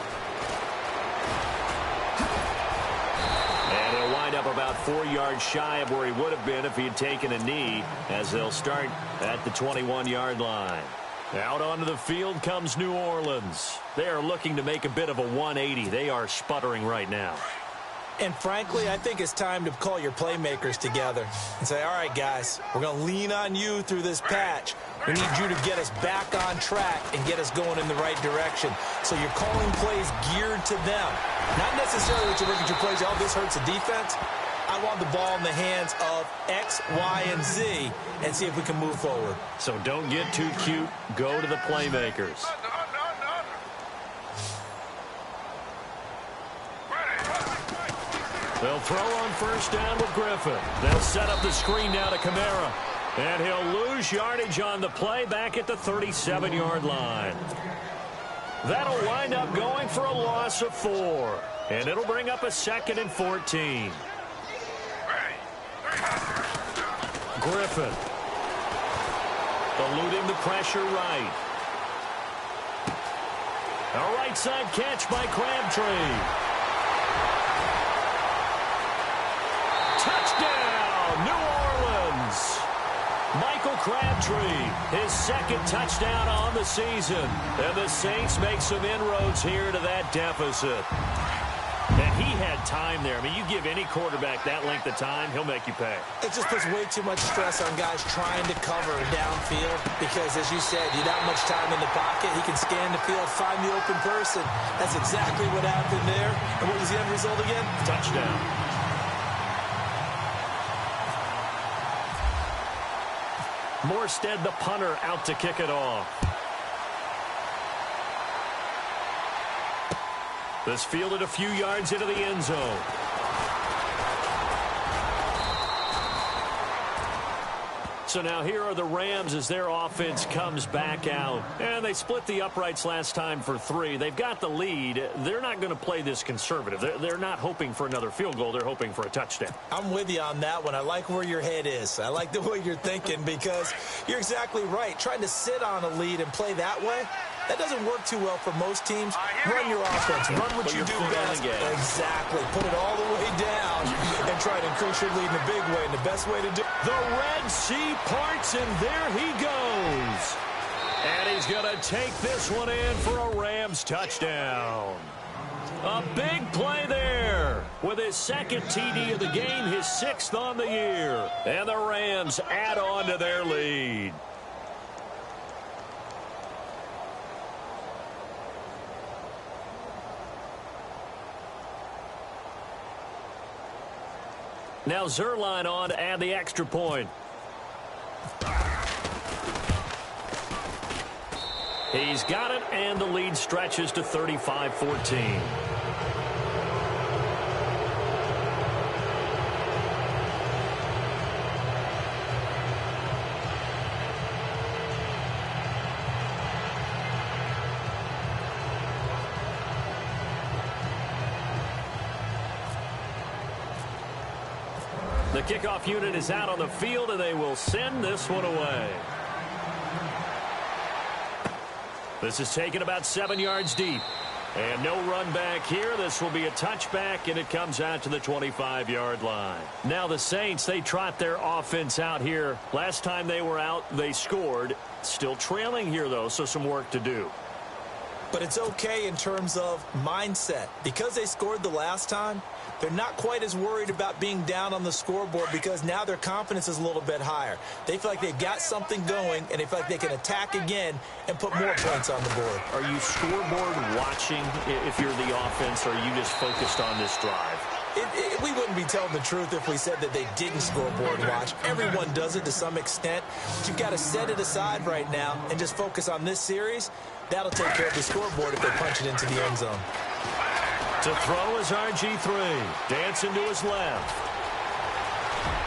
And he'll wind up about 4 yards shy of where he would have been if he had taken a knee, as they'll start at the 21-yard line. Out onto the field comes New Orleans. They are looking to make a bit of a 180. They are sputtering right now. And frankly, I think it's time to call your playmakers together and say, all right, guys, we're going to lean on you through this patch. We need you to get us back on track and get us going in the right direction. So you're calling plays geared to them. Not necessarily that you look at your plays, oh, this hurts the defense. I want the ball in the hands of X, Y, and Z and see if we can move forward. So don't get too cute. Go to the playmakers. They'll throw on first down with Griffin. They'll set up the screen now to Kamara. And he'll lose yardage on the play back at the 37-yard line. That'll wind up going for a loss of 4. And it'll bring up a 2nd and 14. Griffin. Eluding the pressure right. A right side catch by Crabtree. Touchdown, New Orleans. Michael Crabtree, his 2nd touchdown on the season. And the Saints make some inroads here to that deficit. And he had time there. I mean, you give any quarterback that length of time, he'll make you pay. It just puts way too much stress on guys trying to cover downfield because, as you said, you don't have much time in the pocket. He can scan the field, find the open person. That's exactly what happened there. And what was the end result again? Touchdown. Morstead, the punter, out to kick it off. This fielded a few yards into the end zone. So now here are the Rams as their offense comes back out. And they split the uprights last time for 3. They've got the lead. They're not going to play this conservative. They're not hoping for another field goal. They're hoping for a touchdown. I'm with you on that one. I like where your head is. I like the way you're thinking because you're exactly right. Trying to sit on a lead and play that way, that doesn't work too well for most teams. Run your offense. Run what you do best. Exactly. Put it all the way down and try to increase your lead in a big way. And the best way to do it. The Red Sea parts, and there he goes. And he's going to take this one in for a Rams touchdown. A big play there with his 2nd TD of the game, his 6th on the year. And the Rams add on to their lead. Now Zerline on to add the extra point. He's got it, and the lead stretches to 35-14. The kickoff unit is out on the field, and they will send this one away. This is taken about 7 yards deep. And no run back here. This will be a touchback, and it comes out to the 25-yard line. Now the Saints, they trot their offense out here. Last time they were out, they scored. Still trailing here, though, so some work to do. But it's okay in terms of mindset. Because they scored the last time, they're not quite as worried about being down on the scoreboard because now their confidence is a little bit higher. They feel like they've got something going, and they feel like they can attack again and put more points on the board. Are you scoreboard watching if you're the offense, or are you just focused on this drive? We wouldn't be telling the truth if we said that they didn't scoreboard watch. Everyone does it to some extent. But you've got to set it aside right now and just focus on this series. That'll take care of the scoreboard if they punch it into the end zone. To throw is RG3. Dancing to his left.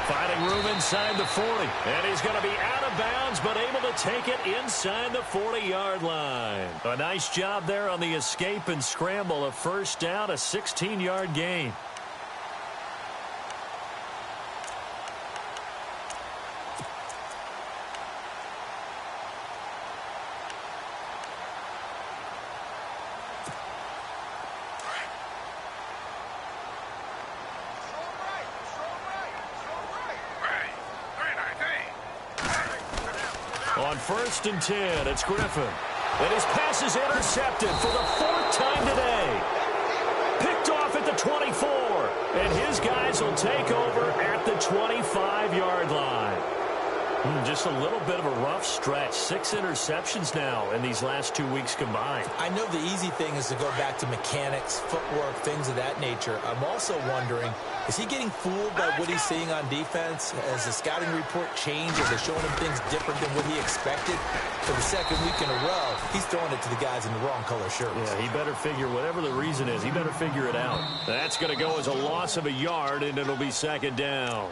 Finding room inside the 40. And he's going to be out of bounds, but able to take it inside the 40-yard line. A nice job there on the escape and scramble. A first down, a 16-yard gain. On 1st and 10, it's Griffin. And his pass is intercepted for the 4th time today. Picked off at the 24. And his guys will take over at the 25-yard line. Just a little bit of a rough stretch. 6 interceptions now in these last 2 weeks combined. I know the easy thing is to go back to mechanics, footwork, things of that nature. I'm also wondering, is he getting fooled by what he's seeing on defense? Has the scouting report changed? Are they showing him things different than what he expected? For the 2nd week in a row, he's throwing it to the guys in the wrong color shirts. Yeah, he better figure, whatever the reason is, he better figure it out. That's going to go as a loss of a yard, and it'll be 2nd down.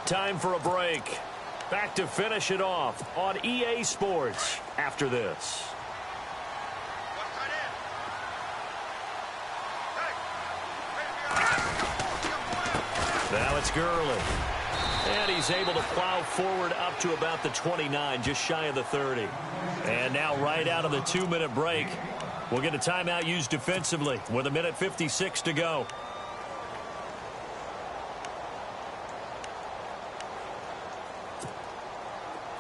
Time for a break. Back to finish it off on EA Sports after this. Now it's Gurley. And he's able to plow forward up to about the 29, just shy of the 30. And now right out of the 2-minute break, we'll get a timeout used defensively with 1:56 to go.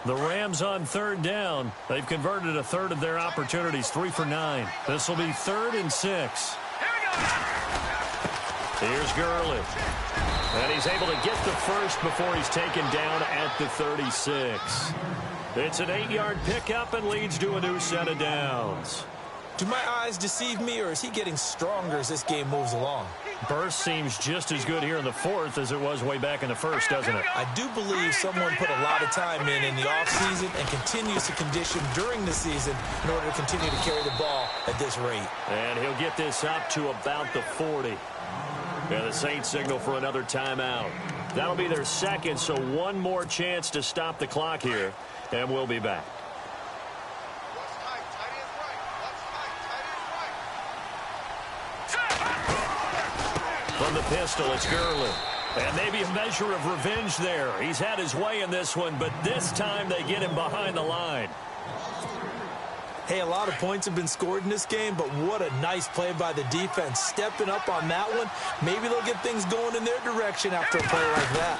The Rams on 3rd down. They've converted a third of their opportunities, 3 for 9. This will be 3rd and 6. Here's Gurley. And he's able to get the first before he's taken down at the 36. It's an 8-yard pickup and leads to a new set of downs. Do my eyes deceive me, or is he getting stronger as this game moves along? Burst seems just as good here in the 4th as it was way back in the 1st, doesn't it? I do believe someone put a lot of time in the offseason and continues to condition during the season in order to continue to carry the ball at this rate. And he'll get this up to about the 40. And the Saints signal for another timeout. That'll be their 2nd, so one more chance to stop the clock here, and we'll be back. From the pistol, it's Gurley. And maybe a measure of revenge there. He's had his way in this one, but this time they get him behind the line. Hey, a lot of points have been scored in this game, but what a nice play by the defense. Stepping up on that one, maybe they'll get things going in their direction after a play like that.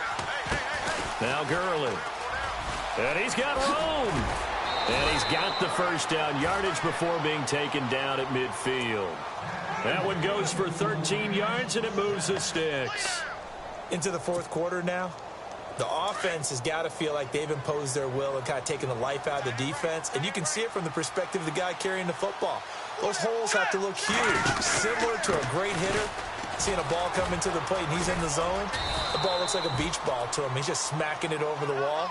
Now Gurley. And he's got room. And he's got the first down yardage before being taken down at midfield. That one goes for 13 yards, and it moves the sticks. Into the 4th quarter now. The offense has got to feel like they've imposed their will and kind of taken the life out of the defense. And you can see it from the perspective of the guy carrying the football. Those holes have to look huge. Similar to a great hitter. Seeing a ball come into the plate and he's in the zone. The ball looks like a beach ball to him. He's just smacking it over the wall.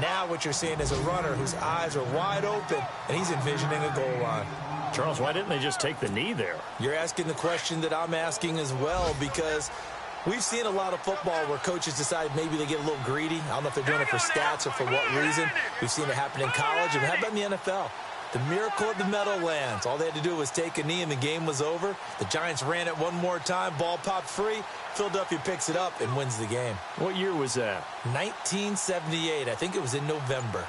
Now what you're seeing is a runner whose eyes are wide open, and he's envisioning a goal line. Charles, why didn't they just take the knee there? You're asking the question that I'm asking as well, because we've seen a lot of football where coaches decide maybe they get a little greedy. I don't know if they're doing it for stats or for what reason. We've seen it happen in college. And how about in the NFL? The miracle of the Meadowlands. All they had to do was take a knee and the game was over. The Giants ran it one more time. Ball popped free. Philadelphia picks it up and wins the game. What year was that? 1978. I think it was in November.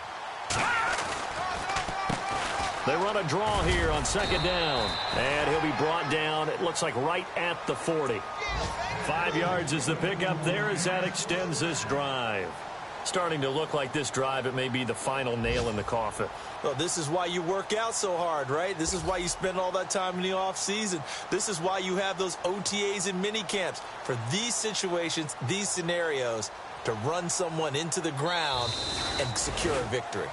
They run a draw here on 2nd down. And he'll be brought down, it looks like right at the 40. 5 yards is the pickup there as that extends this drive. Starting to look like this drive, it may be the final nail in the coffin. Well, this is why you work out so hard, right? This is why you spend all that time in the offseason. This is why you have those OTAs and mini camps. For these situations, these scenarios, to run someone into the ground and secure a victory.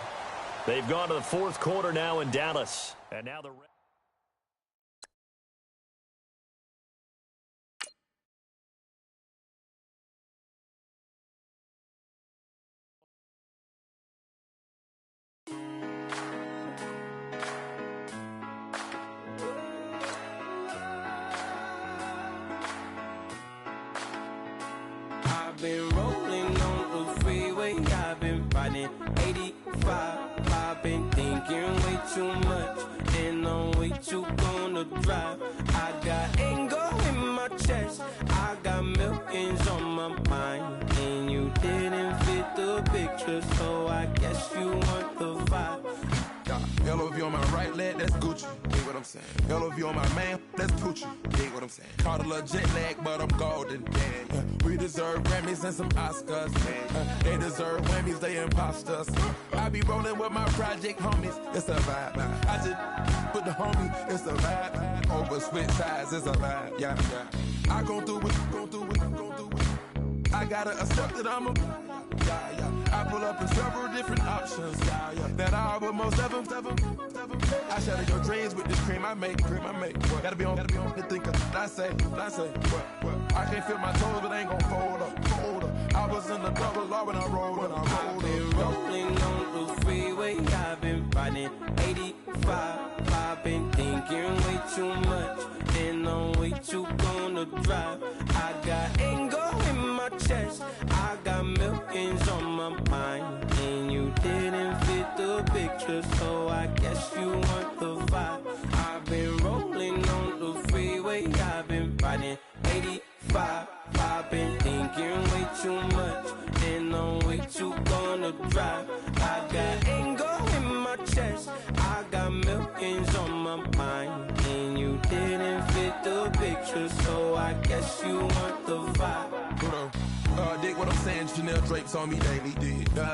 They've gone to the 4th quarter now in Dallas. And now the thinking way too much, and I'm way too gonna drive. I got anger in my chest, I got millions on my mind, and you didn't fit the picture, so I guess you want the vibe. Hello, if you on my right leg, that's Gucci. Dig what I'm saying? Hello, if you on my man, that's Poochie. Dig what I'm saying? Caught a little jet lag, but I'm golden. Yeah. We deserve Grammys and some Oscars. They deserve whammies, they imposters. I be rolling with my project homies. It's a vibe. I just put the homie. It's a vibe. Over switch sides, it's a vibe. Yeah, yeah. I gon' do it, gon' do it, gon' do it. I gotta accept that I'm a. Yeah, yeah. I pull up in several different options. Yeah, yeah. That I would most ever. I shatter your dreams with this cream I make. What? Gotta be on the thinker. I say. What? I can't feel my toes, but ain't gon' fold up. I was in the double law when I rolled. I've been rolling on the freeway. I've been riding 85. I've been thinking way too much, and I'm way too gonna drive. I got anger in my chest, I got millions on my mind, and you didn't fit the picture, so I guess you want the vibe. I've been rolling on the freeway, I've been riding 85. I've been thinking way too much, and I'm way too gonna drive. I got anger in my chest, I got millions on my mind, and you didn't fit the picture, so I guess you want the vibe. Dig what I'm saying, Chanel drapes on me daily.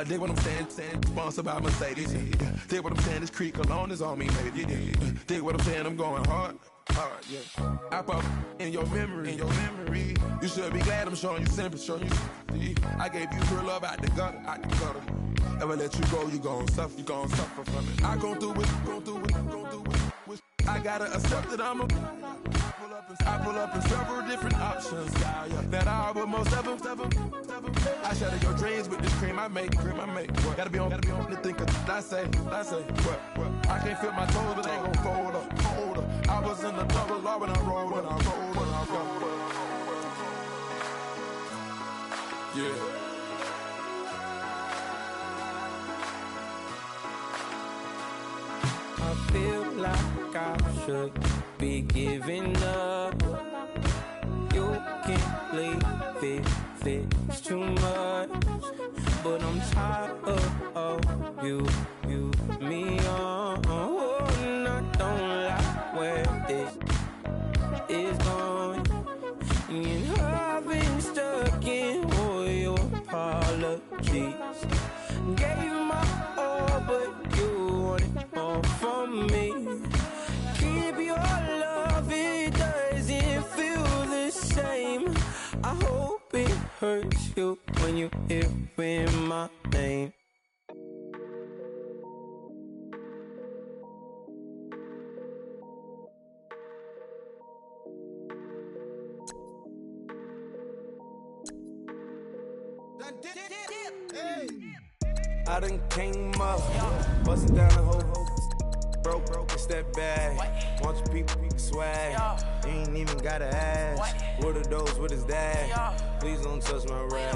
Dig what I'm saying, sponsored by Mercedes. Dig what I'm saying, this Creek Cologne is on me, baby. Dig what I'm saying, I'm going hard, yeah. I pop in your memory, You should be glad I'm showing you sympathy, I gave you real love out the gutter. Ever let you go, you gon' suffer from it. I gon' do it. I gotta accept that I'm a. I pull up in several different options. That I would most ever. I shatter your dreams with this cream I make. What? Gotta be on the thinker. I say. What? I can't feel my toes, but ain't gon' fold up. I was in the double law when I rolled. Yeah. I feel like I should be giving up. You can't leave it's too much. But I'm tired of you, me on. And I don't like where this is going. And I've been stuck in all your apologies. Gave my all, but you want it all from me. Keep your love, it doesn't feel the same. I hope it hurts you when you hear my name. I done came up, bustin' down the whole broke, it's that bad. Want your people swag, you ain't even gotta ask. What are those, what is that? Please don't touch my rap,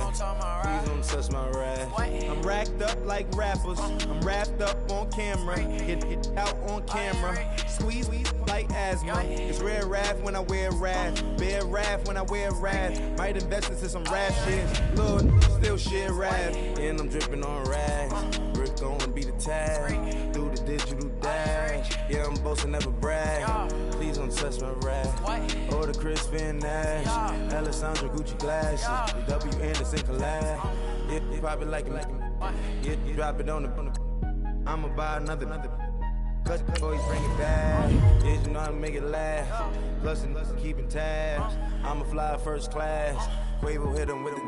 please don't touch my rap. I'm racked up like rappers, I'm wrapped up on camera. Get out on camera, squeeze like asthma. It's rare wrath when I wear wrath, bare wrath when I wear wrath. Might invest into some rap shit, Lord, still shit rap. And I'm dripping on rags, Rick gonna be the tag, do the digital dash. Yeah, I'm boasting, never brag. Please don't touch my rap. Or the Crispin Nash, Alessandra Gucci glasses, the W Anderson collab. Yeah, you pop it like yeah, you drop it on the. I'ma buy another. Cut always bring it back. Yeah, you know how to make it last. Plus and keeping tabs. I'ma fly first class. Quavo hit him with it.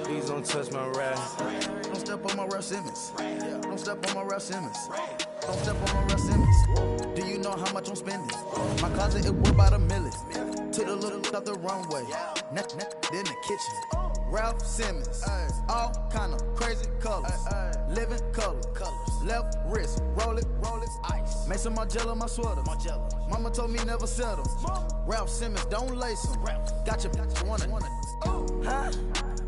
Please don't touch my rap. Don't step on my Ralph Simmons. Don't step on my Ralph Simmons. Don't step on my Ralph Simmons. Do you know how much I'm spending? My closet is worth about $1 million. To the little up the runway. Neck in the kitchen. Ralph Simmons. All kind of crazy colors. Living color. Left wrist. Roll it. Ice. Mason Margiela, my sweater. Mama told me never settle. Ralph Simmons, don't lace him. Got your wanna. Huh?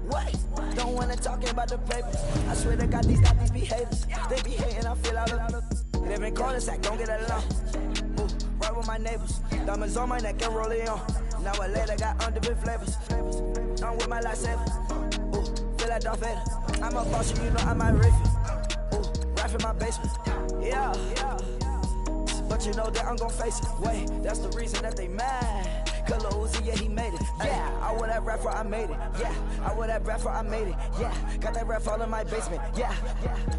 What? Don't wanna talk about the papers. I swear to God, these be haters. They be hating, I feel out of Living cul-de-sac, don't get along. Ooh, right with my neighbors. Diamonds on my neck and roll it on. Now I later got underbit flavors. I'm with my lightsaber. Ooh, feel like Darth Vader. I'm a boss, you know I'm a riffin'. Ooh, right in my basement. Yeah. But you know that I'm gon' face it. Wait, that's the reason that they mad. Color Uzi, yeah, he made it. Yeah, I wear that rapper, I made it. Yeah, I wear that rapper, I made it. Yeah, got that rap all in my basement. Yeah,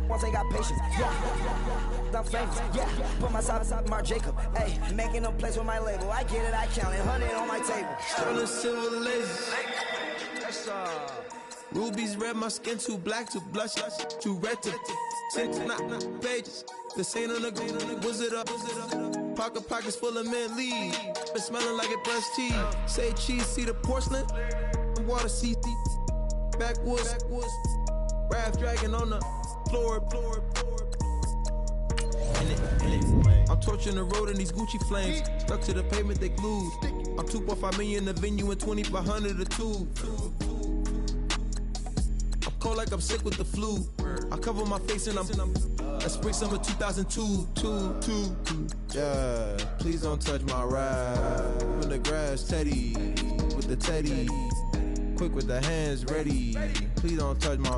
once they got patience. Yeah, I'm famous. Yeah, put myself inside Mark Jacob. Hey, making them plays with my label. I get it, I count it. 100 on my table. Sterling silver laser. That's rubies red, my skin too black to blush, too red to tint, not pages. This ain't on the wizard up. Pockets full of mint leaves. Been smelling like it brushed teeth. Say cheese, see the porcelain. Water, see backwoods. Raft dragging on the floor. I'm torching the road in these Gucci flames. Stuck to the pavement, they glued. I'm 2.5 million the venue and 2,500 the tube. I'm cold like I'm sick with the flu. I cover my face and I'm spring summer 2002. Yeah, please don't touch my ride. In the grass, Teddy with the Teddy. Quick with the hands ready. Please don't touch my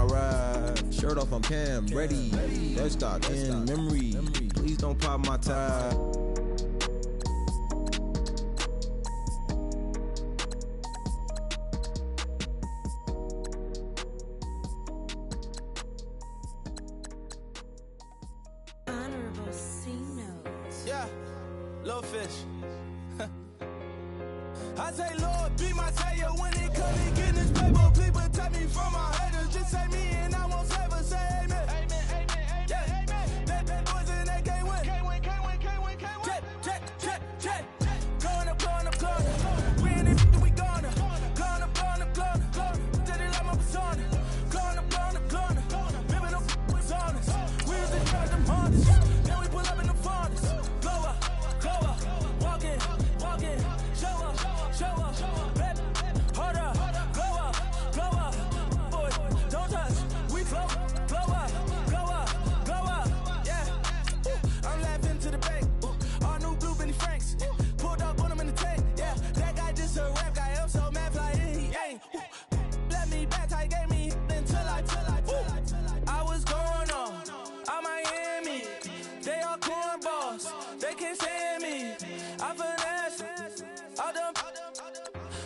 ride. Shirt off, I'm Cam, ready. Dead stock in memory. Please don't pop my tie. Yeah, little fish. I say, Lord, be my savior when it comes to getting this paper. Please protect me from my haters. Just say me and I won't ever say amen. Amen. Yeah, amen. That boys and they can't win. Can't win. Check. Going up. We in it, we gonna. Going up. Did it like my persona. Going up. Living up was honest. We was in charge of hardest. Then we pull up in the farthest. Glow up. Walking. Show up. Baby, hold up. Glow up. Boy, don't touch. We flow up. Yeah. I'm laughing to the bank. All new blue Benny Franks. Pulled up on him in the tank. Yeah, that guy just a rap guy. I'm so mad fly in, he ain't. Let me back, tight gave me until I was going on Miami. They all cornballs. They can't stand me. I finesse. All them.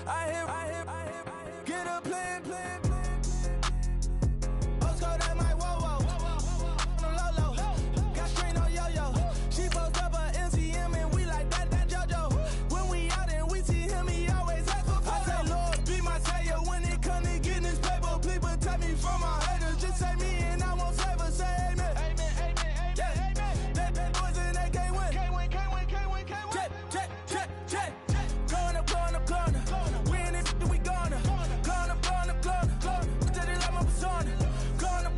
I hear. Get a plan. Osco, that my whoa. Low. Got strain on yo-yo. She post up a MCM and we like that JoJo. When we out and we see him, he always ask for photo. I say, Lord, be my savior when it come to getting this paper. Please protect me from my haters. Just say me and I won't ever say amen. Yeah, amen. That boys and they can't win. Check. Going up. We in it, we gonna. Going up. Did it like my persona. Going up.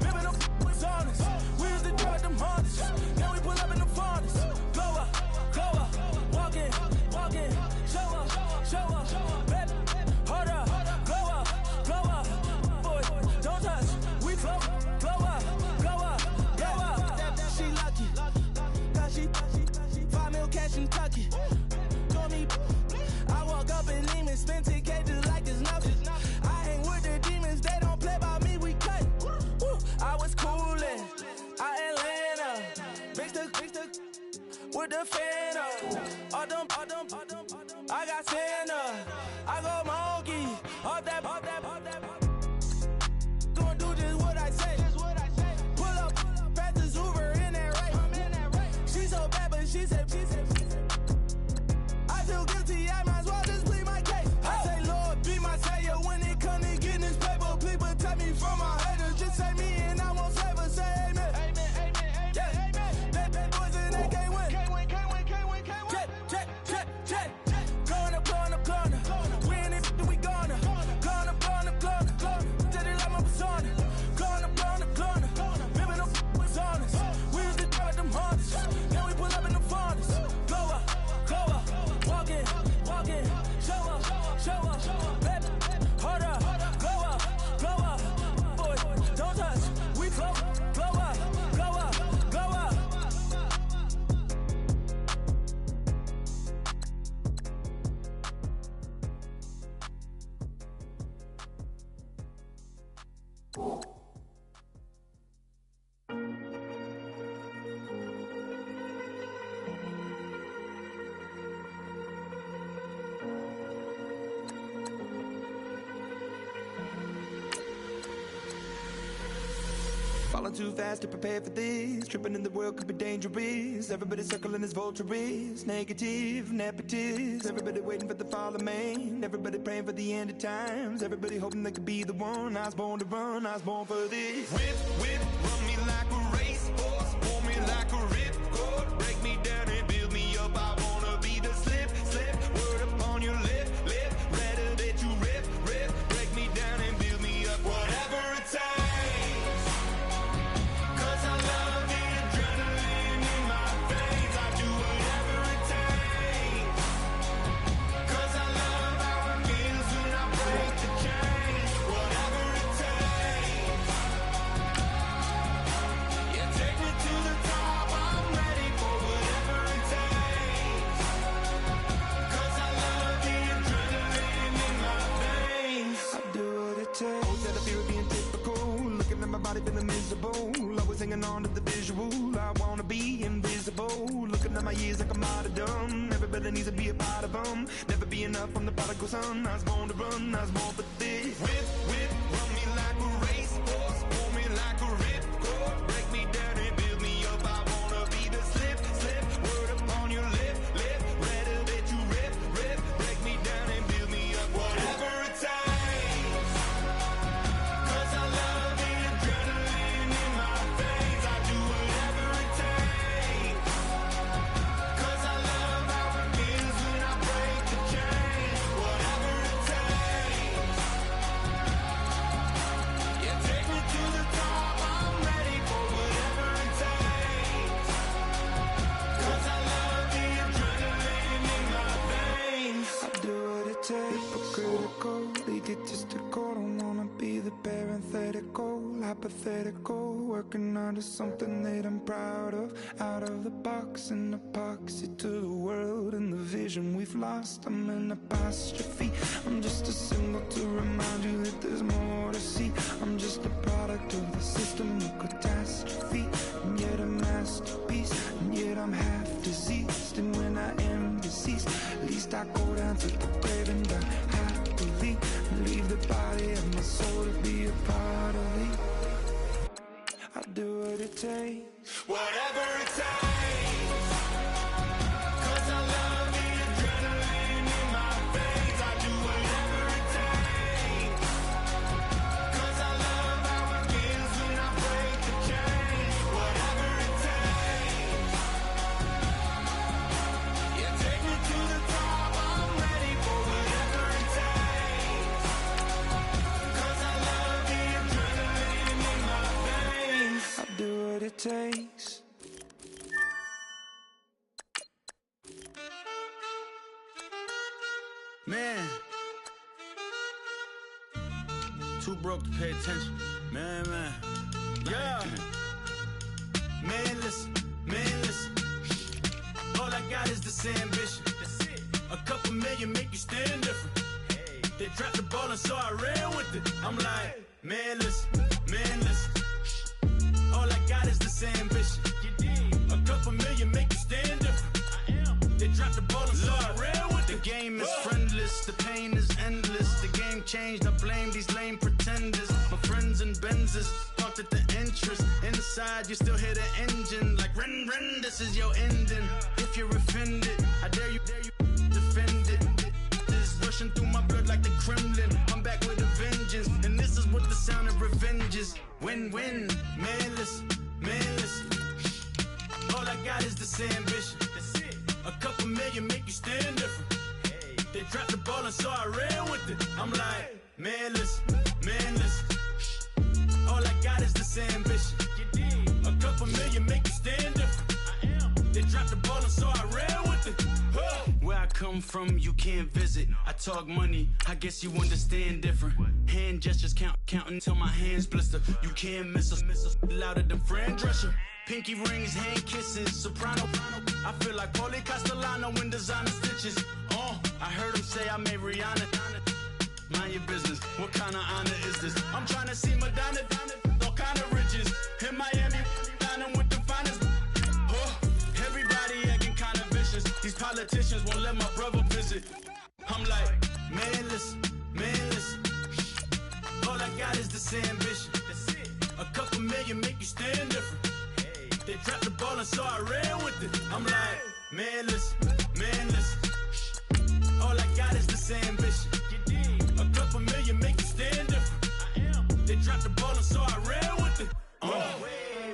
Living up was honest. We was the drug them hardest. Then we pull up in the farthest. Glow up. Walking. Show up. Baby, hold up. Glow up. Boy, don't touch. We flow up. She lucky. Cause she 5 mil cash in Kentucky. Told me I walk up in Lehman, spend 10K just like it's nothing. I hang with the demons, they don't play by me, we cut. I was coolin', out Atlanta, mixed with the Fanta. All them, I got Santa, I go monkey, all that. Gonna do just what I say. Pull up, pass the Uber in that race. She so bad, but she said. I feel guilty, I might as well just plead my case. I say, Lord, be my savior when it come to getting this paper. Please protect me from my haters. Just say me and I won't ever say amen. Yeah, amen. That boys and they can't win. Check. Going up. We in it, we gonna. Going up. Did it like my persona. Going up. Living up was honest. We was the drug them hardest. Then we pull up in the farthest. Falling too fast to prepare for this. Tripping in the world could be dangerous. Everybody circling as vultures. Negative, nepotist. Everybody waiting for the fall of man. Everybody praying for the end of times. Everybody hoping they could be the one. I was born to run, I was born for this. Whip, whip, run me like a racehorse. Pull me like a ripcord. Break me down and build me up. I wanna be the slip, slip. Word upon your lip, lip. Rather that you rip, rip. Break me down and build me up. Whatever it takes. Feeling miserable, always hanging on to the visual. I wanna be invisible. Looking at my years like I'm out of dumb. Everybody needs to be a part of them. Never be enough from the prodigal son. I was born to run, I was born for this. Whip, whip, run me like a racehorse. Pull me like a ripcord. Break me down and build me up. I wanna be the slip, slip. Word upon your lip, lip. Rather that you rip, rip. Break me down and build me up. Whatever it takes. Egotistical, don't wanna be the parenthetical, hypothetical, working under something that I'm proud of. Out of the box, an epoxy to the world and the vision we've lost. I'm an apostrophe, I'm just a symbol to remind you that there's more to see. I'm just a product of the system of catastrophe, and yet a masterpiece, and yet I'm half diseased. And when I am deceased, at least I go down to the grave and die happily. Leave the body of my soul to be a part of me. I'll do what it takes. Whatever it takes. 'Cause I love the adrenaline in my veins. I do whatever it takes. 'Cause I love how it feels when I break the chains. Whatever it takes. Yeah, take me to the top. I'm ready for whatever it takes. 'Cause I love the adrenaline in my veins. I'll do what it takes. Man, too broke to pay attention. Man, yeah. Man, listen. All I got is this ambition. A couple million make you stand different. They dropped the ball and so I ran with it. I'm like, man, listen. All I got is this ambition. A couple million make you stand different. They dropped the ball and so I ran with it. The game is friendless, the pain is endless. The game changed, I blame these lame pretenders. My friends and Benzes parked at the entrance. Inside, you still hear the engine. Like, ren, this is your ending. If you're offended, I dare you defend it. This rushing through my blood like the Kremlin. I'm back with a vengeance, and this is what the sound of revenge is. Win-win, man, listen. All I got is this ambition. A couple million make you stand different. They dropped the ball and so I ran with it. I'm like, man, listen. All I got is this ambition. A couple million make you stand different. They dropped the ball and so I ran with it. Where I come from, you can't visit. I talk money, I guess you understand different. Hand gestures counting till my hands blister. You can't miss us, louder than Fran Drescher. Pinky rings, hand kisses, soprano. I feel like Paulie Castellano in designer stitches. I heard him say I made Rihanna. Mind your business, what kind of honor is this? I'm trying to see Madonna, all kind of riches. In Miami, dining with the finest. Everybody acting kind of vicious. These politicians won't let my brother visit. I'm like, man, listen. All I got is this ambition. A couple million make you stand stand different. They dropped the ball and so I ran with it. I'm like, man, listen. All I got is this ambition. A couple million make you stand different. They dropped the ball and so I ran with it.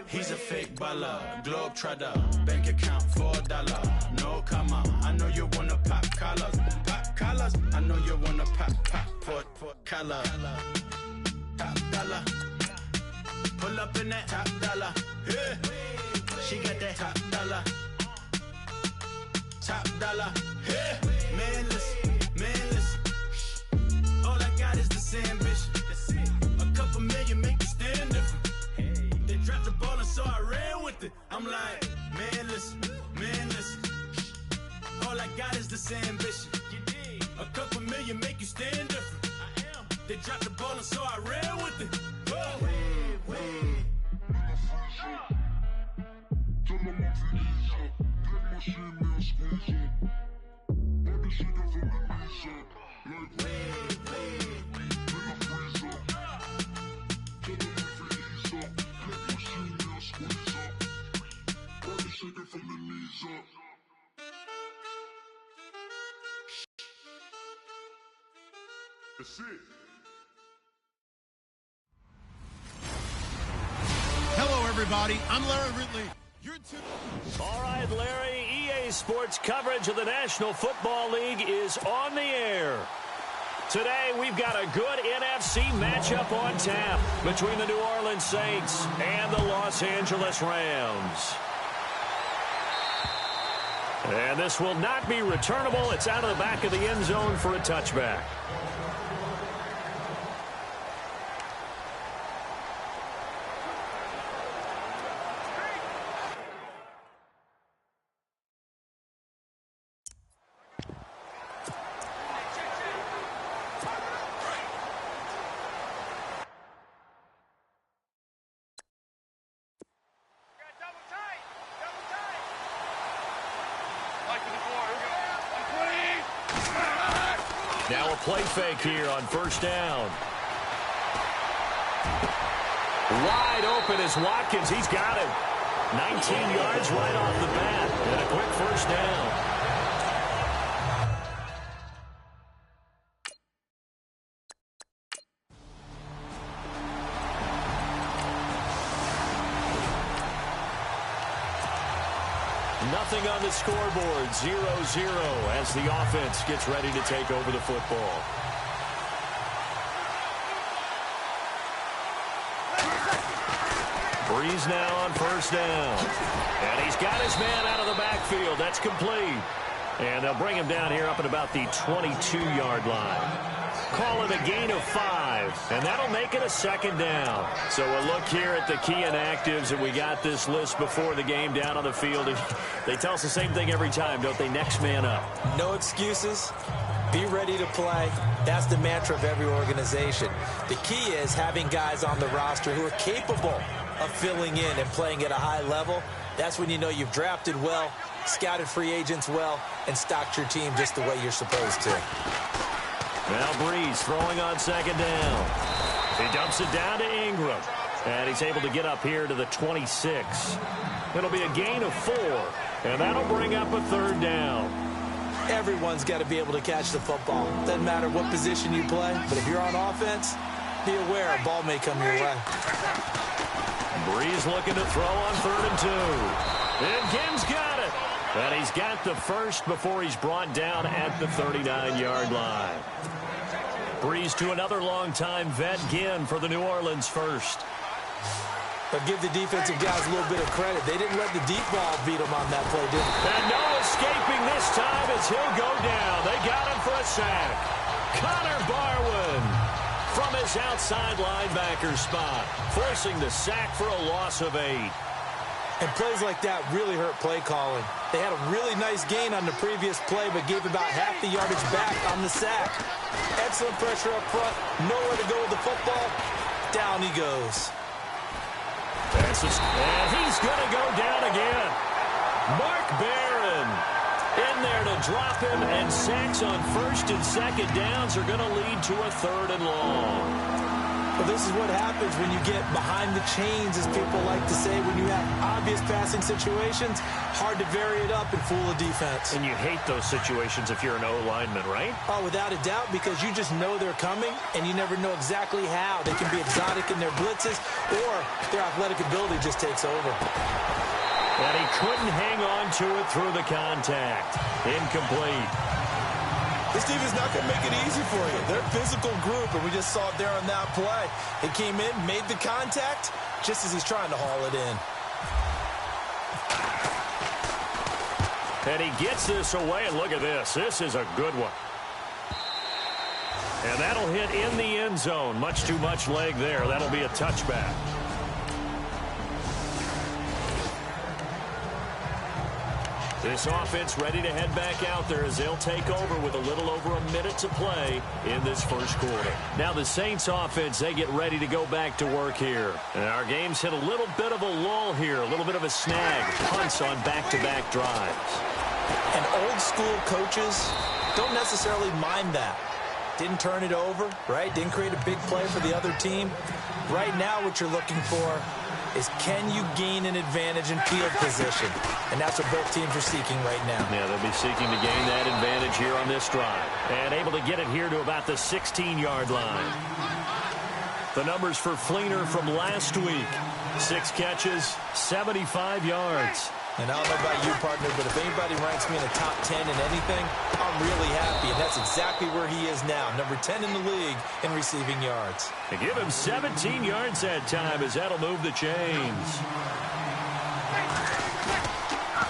He's a fake baller, globe trotter, bank account $4. No, come on, I know you wanna pop collars, I know you wanna pop collar. Top dollar, pull up in that top dollar. Yeah, she got that top dollar. Yeah, man, listen. All I got is this ambition. A couple million make you stand different. They dropped the ball and so I ran with it. I'm like, man, listen. All I got is this ambition. A couple million make you stand different. They dropped the ball and so I ran with it. That's it. Hello, everybody. I'm Larry Ridley. All right, Larry, EA Sports coverage of the National Football League is on the air. Today, we've got a good NFC matchup on tap between the New Orleans Saints and the Los Angeles Rams. And this will not be returnable. It's out of the back of the end zone for a touchback. Now a play fake here on first down. Wide open is Watkins. He's got him. 19 yards right off the bat. And a quick first down. Nothing on the scoreboard, 0-0 as the offense gets ready to take over the football. Breeze now on first down. And he's got his man out of the backfield. That's complete. And they'll bring him down here up at about the 22-yard line. Call it a gain of 5, and that'll make it a second down. So we'll look here at the key inactives, and we got this list before the game down on the field. And they tell us the same thing every time, don't they? Next man up. No excuses. Be ready to play. That's the mantra of every organization. The key is having guys on the roster who are capable of filling in and playing at a high level. That's when you know you've drafted well, scouted free agents well, and stocked your team just the way you're supposed to. Now Breeze throwing on second down. He dumps it down to Ingram. And he's able to get up here to the 26. It'll be a gain of 4. And that'll bring up a third down. Everyone's got to be able to catch the football. Doesn't matter what position you play. But if you're on offense, be aware a ball may come your way. Breeze looking to throw on 3rd and 2. And Ginn's got it. And he's got the first before he's brought down at the 39-yard line. Breeze to another long-time vet, Ginn, for the New Orleans first. But give the defensive guys a little bit of credit. They didn't let the deep ball beat them on that play, did they? And no escaping this time as he'll go down. They got him for a sack. Connor Barwin from his outside linebacker spot, forcing the sack for a loss of 8. And plays like that really hurt play calling. They had a really nice gain on the previous play, but gave about half the yardage back on the sack. Excellent pressure up front. Nowhere to go with the football. Down he goes. And he's going to go down again. Mark Barron in there to drop him, and sacks on 1st and 2nd downs are going to lead to a 3rd and long. Well, this is what happens when you get behind the chains, as people like to say. When you have obvious passing situations, hard to vary it up and fool a defense. And you hate those situations if you're an O-lineman, right? Oh, without a doubt, because you just know they're coming, and you never know exactly how. They can be exotic in their blitzes, or their athletic ability just takes over. And he couldn't hang on to it through the contact. Incomplete. This team is not going to make it easy for you. They're a physical group, and we just saw it there on that play. He came in, made the contact, just as he's trying to haul it in. And he gets this away, and look at this. This is a good one. And that'll hit in the end zone. Much too much leg there. That'll be a touchback. This offense ready to head back out there as they'll take over with a little over a minute to play in this first quarter. Now the Saints offense, they get ready to go back to work here. And our game's hit a little bit of a lull here, a little bit of a snag. Punts on back-to-back drives. And old school coaches don't necessarily mind that. Didn't turn it over, right? Didn't create a big play for the other team. Right now what you're looking for is, can you gain an advantage in field position? And that's what both teams are seeking right now. Yeah, they'll be seeking to gain that advantage here on this drive. And able to get it here to about the 16-yard line. The numbers for Fleener from last week. 6 catches, 75 yards. And I don't know about you, partner, but if anybody ranks me in the top 10 in anything, I'm really happy. And that's exactly where he is now, number 10 in the league in receiving yards. They give him 17 yards that time as that'll move the chains.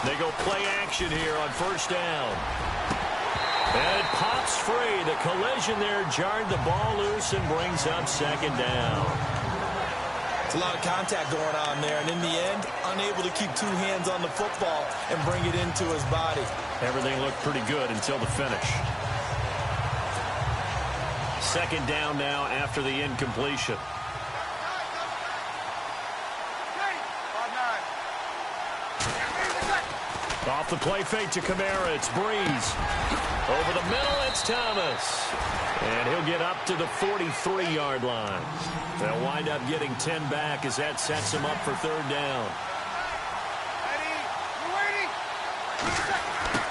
They go play action here on first down. And it pops free. The collision there jarred the ball loose and brings up second down. It's a lot of contact going on there, and in the end, unable to keep 2 hands on the football and bring it into his body. Everything looked pretty good until the finish. Second down now after the incompletion. Off the play fake to Kamara, it's Breeze. Over the middle, it's Thomas. And he'll get up to the 43-yard line. They'll wind up getting 10 back as that sets him up for third down.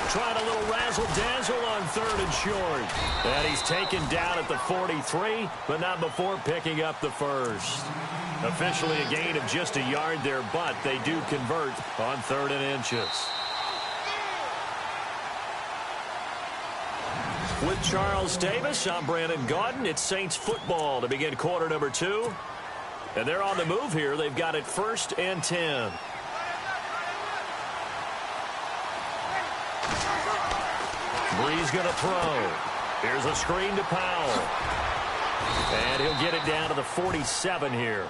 Tried a little razzle-dazzle on third and short. And he's taken down at the 43, but not before picking up the first. Officially a gain of just a yard there, but they do convert on 3rd and inches. With Charles Davis, I'm Brandon Gaudin. It's Saints football to begin quarter number 2. And they're on the move here. They've got it 1st and 10. Breeze going to throw. Here's a screen to Powell. And he'll get it down to the 47 here.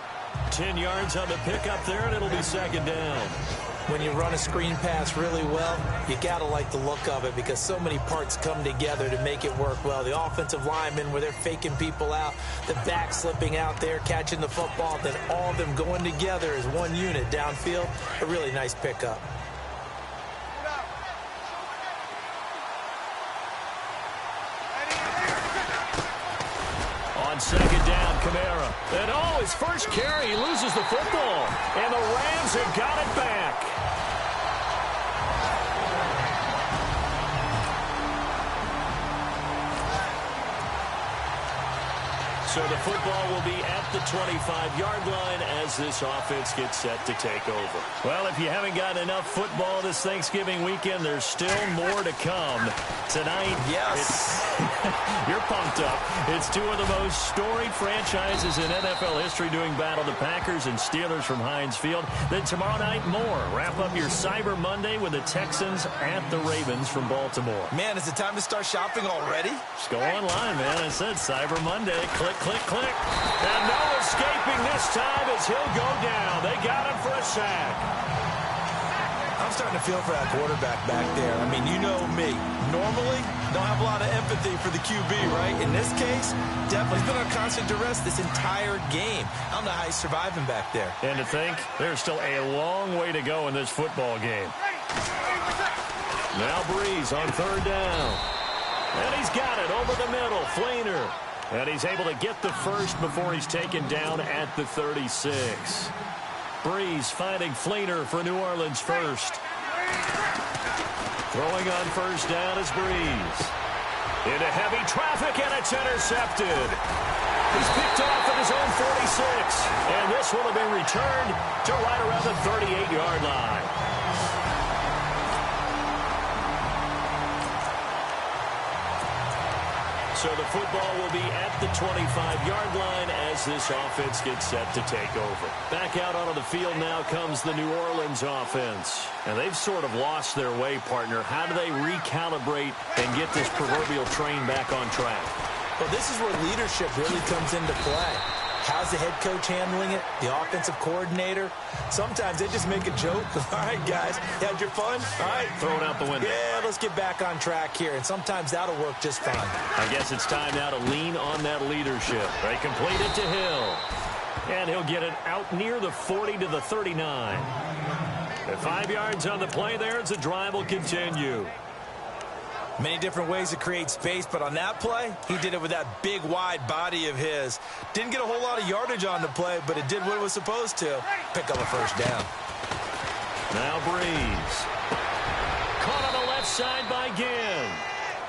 10 yards on the pickup there, and it'll be second down. When you run a screen pass really well, you got to like the look of it because so many parts come together to make it work well. The offensive linemen, where they're faking people out, the back slipping out there, catching the football, then all of them going together as one unit downfield. A really nice pickup. On second down, Kamara. And his first carry, he loses the football. And the Rams have got it back. So the football will be at the 25-yard line as this offense gets set to take over. Well, if you haven't gotten enough football this Thanksgiving weekend, there's still more to come. Tonight, yes, you're pumped up. It's 2 of the most storied franchises in NFL history doing battle, the Packers and Steelers from Heinz Field. Then tomorrow night, more. Wrap up your Cyber Monday with the Texans at the Ravens from Baltimore. Man, is it time to start shopping already? Just go online, man. I said Cyber Monday. Click, click, click. And no escaping this time as he'll go down. They got him for a sack. I'm starting to feel for that quarterback back there. I mean, you know me. Normally, don't have a lot of empathy for the QB, right? In this case, definitely he's been on constant duress this entire game. I don't know how he's surviving back there. And to think, there's still a long way to go in this football game. Now Breeze on third down. And he's got it over the middle. Fleener. And he's able to get the first before he's taken down at the 36. Breeze finding Fleener for New Orleans first. Throwing on first down is Breeze. Into heavy traffic, and it's intercepted. He's picked off at his own 46. And this will have been returned to right around the 38-yard line. So the football will be at the 25-yard line as this offense gets set to take over. Back out onto the field now comes the New Orleans offense. And they've sort of lost their way, partner. How do they recalibrate and get this proverbial train back on track? Well, this is where leadership really comes into play. How's the head coach handling it? The offensive coordinator? Sometimes they just make a joke. All right, guys, you had your fun? All right. Throw it out the window. Yeah, let's get back on track here. And sometimes that'll work just fine. I guess it's time now to lean on that leadership. They complete it to Hill. And he'll get it out near the 40 to the 39. At 5 yards on the play there, as the drive will continue. Many different ways to create space, but on that play, he did it with that big, wide body of his. Didn't get a whole lot of yardage on the play, but it did what it was supposed to. Pick up a first down. Now Breeze. Caught on the left side by Ginn.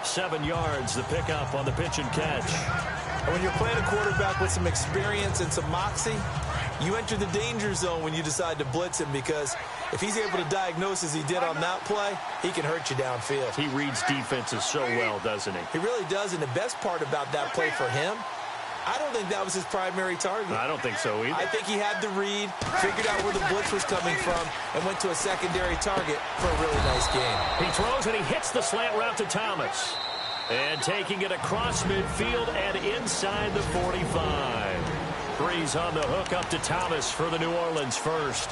7 yards, the pickup on the pitch and catch. And when you're playing a quarterback with some experience and some moxie, you enter the danger zone when you decide to blitz him, because if he's able to diagnose as he did on that play, he can hurt you downfield. He reads defenses so well, doesn't he? He really does, and the best part about that play for him, I don't think that was his primary target. I don't think so either. I think he had the read, figured out where the blitz was coming from, and went to a secondary target for a really nice game. He throws and he hits the slant route to Thomas. And taking it across midfield and inside the 45. Breeze on the hook up to Thomas for the New Orleans first.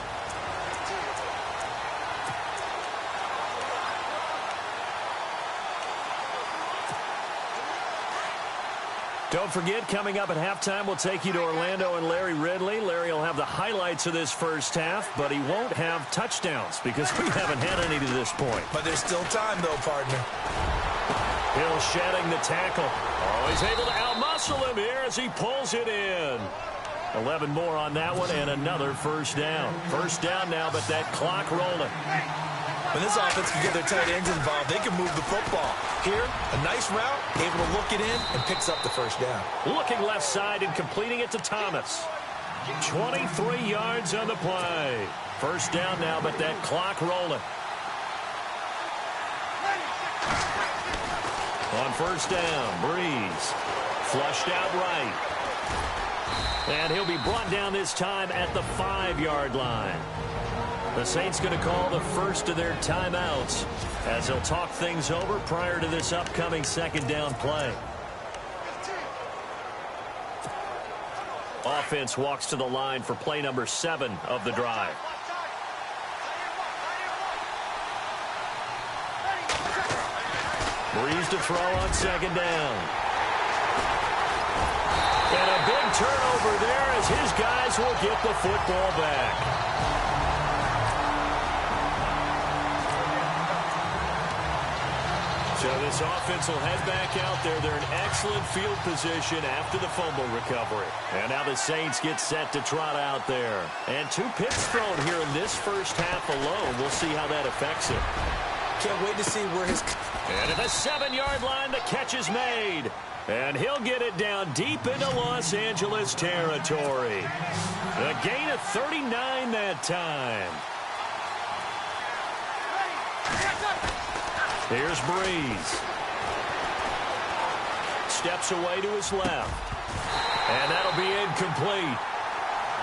Don't forget, coming up at halftime, we'll take you to Orlando and Larry Ridley. Larry will have the highlights of this first half, but he won't have touchdowns because we haven't had any to this point. But there's still time, though, partner. Hill shedding the tackle. Oh, he's able to outmuscle him here as he pulls it in. 11 more on that one and another first down. First down now, but that clock rolling. When this offense can get their tight ends involved, they can move the football. Here, a nice route, able to look it in, and picks up the first down. Looking left side and completing it to Thomas. 23 yards on the play. First down now, but that clock rolling. On first down, Breeze. Flushed out right. And he'll be brought down this time at the 5-yard line. The Saints going to call the first of their timeouts as they'll talk things over prior to this upcoming second down play. Offense walks to the line for play number 7 of the drive. Breeze to throw on second down. And a big turnover there as his guys will get the football back. So this offense will head back out there. They're in excellent field position after the fumble recovery. And now the Saints get set to trot out there. And 2 picks thrown here in this first half alone. We'll see how that affects it. Can't wait to see where his... And at the 7-yard line, the catch is made. And he'll get it down deep into Los Angeles territory. A gain of 39 that time. Here's Breeze. Steps away to his left. And that'll be incomplete.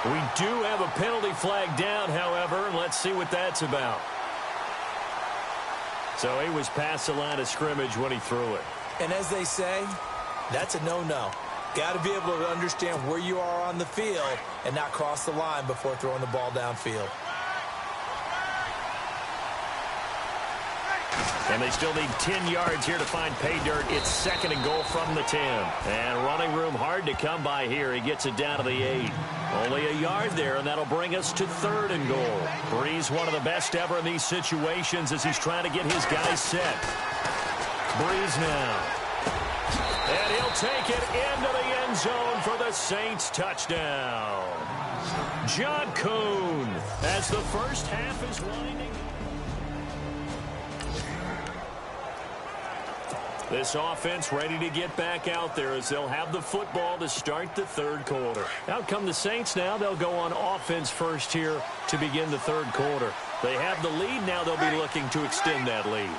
We do have a penalty flag down, however, and let's see what that's about. So he was past the line of scrimmage when he threw it. And as they say, that's a no-no. Got to be able to understand where you are on the field and not cross the line before throwing the ball downfield. And they still need 10 yards here to find pay dirt. It's 2nd and goal from the 10. And running room hard to come by here. He gets it down to the 8. Only a yard there, and that'll bring us to 3rd and goal. Breeze, one of the best ever in these situations as he's trying to get his guys set. Breeze now. And he'll take it into the end zone for the Saints touchdown. John Kuhn, as the first half is winding. This offense ready to get back out there as they'll have the football to start the third quarter. Out come the Saints now. They'll go on offense first here to begin the third quarter. They have the lead. Now they'll be looking to extend that lead.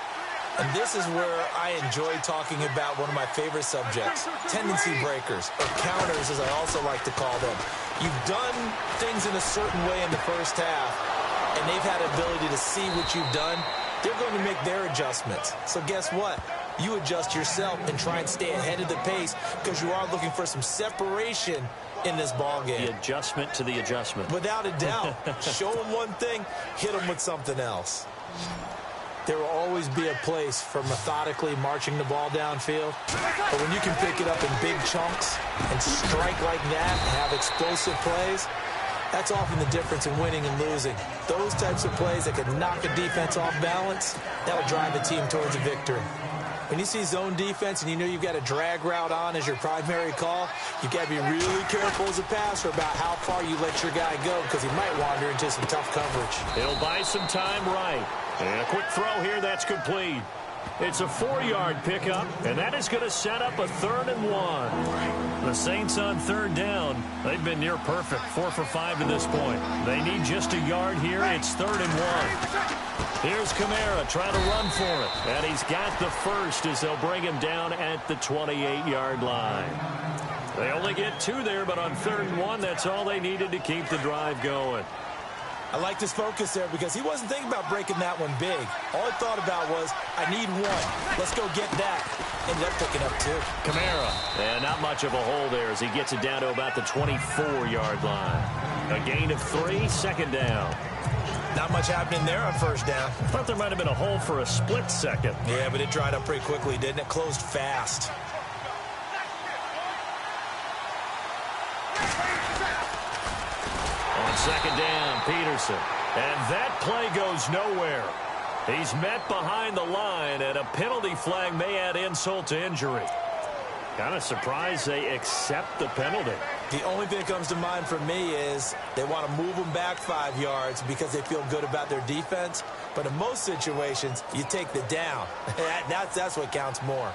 And this is where I enjoy talking about one of my favorite subjects, tendency breakers, or counters as I also like to call them. You've done things in a certain way in the first half, and they've had the ability to see what you've done. They're going to make their adjustments. So guess what? You adjust yourself and try and stay ahead of the pace because you are looking for some separation in this ball game. The adjustment to the adjustment. Without a doubt. Show them one thing, hit them with something else. There will always be a place for methodically marching the ball downfield. But when you can pick it up in big chunks and strike like that and have explosive plays, that's often the difference in winning and losing. Those types of plays that can knock a defense off balance, that'll drive a team towards a victory. When you see zone defense and you know you've got a drag route on as your primary call, you've got to be really careful as a passer about how far you let your guy go because he might wander into some tough coverage. He'll buy some time right. And a quick throw here that's complete. It's a 4-yard pickup, and that is going to set up a 3rd and 1. The Saints on 3rd down. They've been near perfect, 4 for 5 to this point. They need just a yard here. It's 3rd and 1. Here's Kamara trying to run for it. And he's got the first as they'll bring him down at the 28-yard line. They only get 2 there, but on 3rd and 1, that's all they needed to keep the drive going. I like this focus there because he wasn't thinking about breaking that one big. All he thought about was, I need 1. Let's go get that. Ended up picking up 2. Kamara. And not much of a hole there as he gets it down to about the 24-yard line. A gain of 3, 2nd down. Not much happening there on 1st down. Thought there might have been a hole for a split second. Yeah, but it dried up pretty quickly, didn't it? Closed fast. On 2nd down, Peterson. And that play goes nowhere. He's met behind the line, and a penalty flag may add insult to injury. Kind of surprised they accept the penalty. The only thing that comes to mind for me is they want to move them back 5 yards because they feel good about their defense. But in most situations, you take the down. That's what counts more.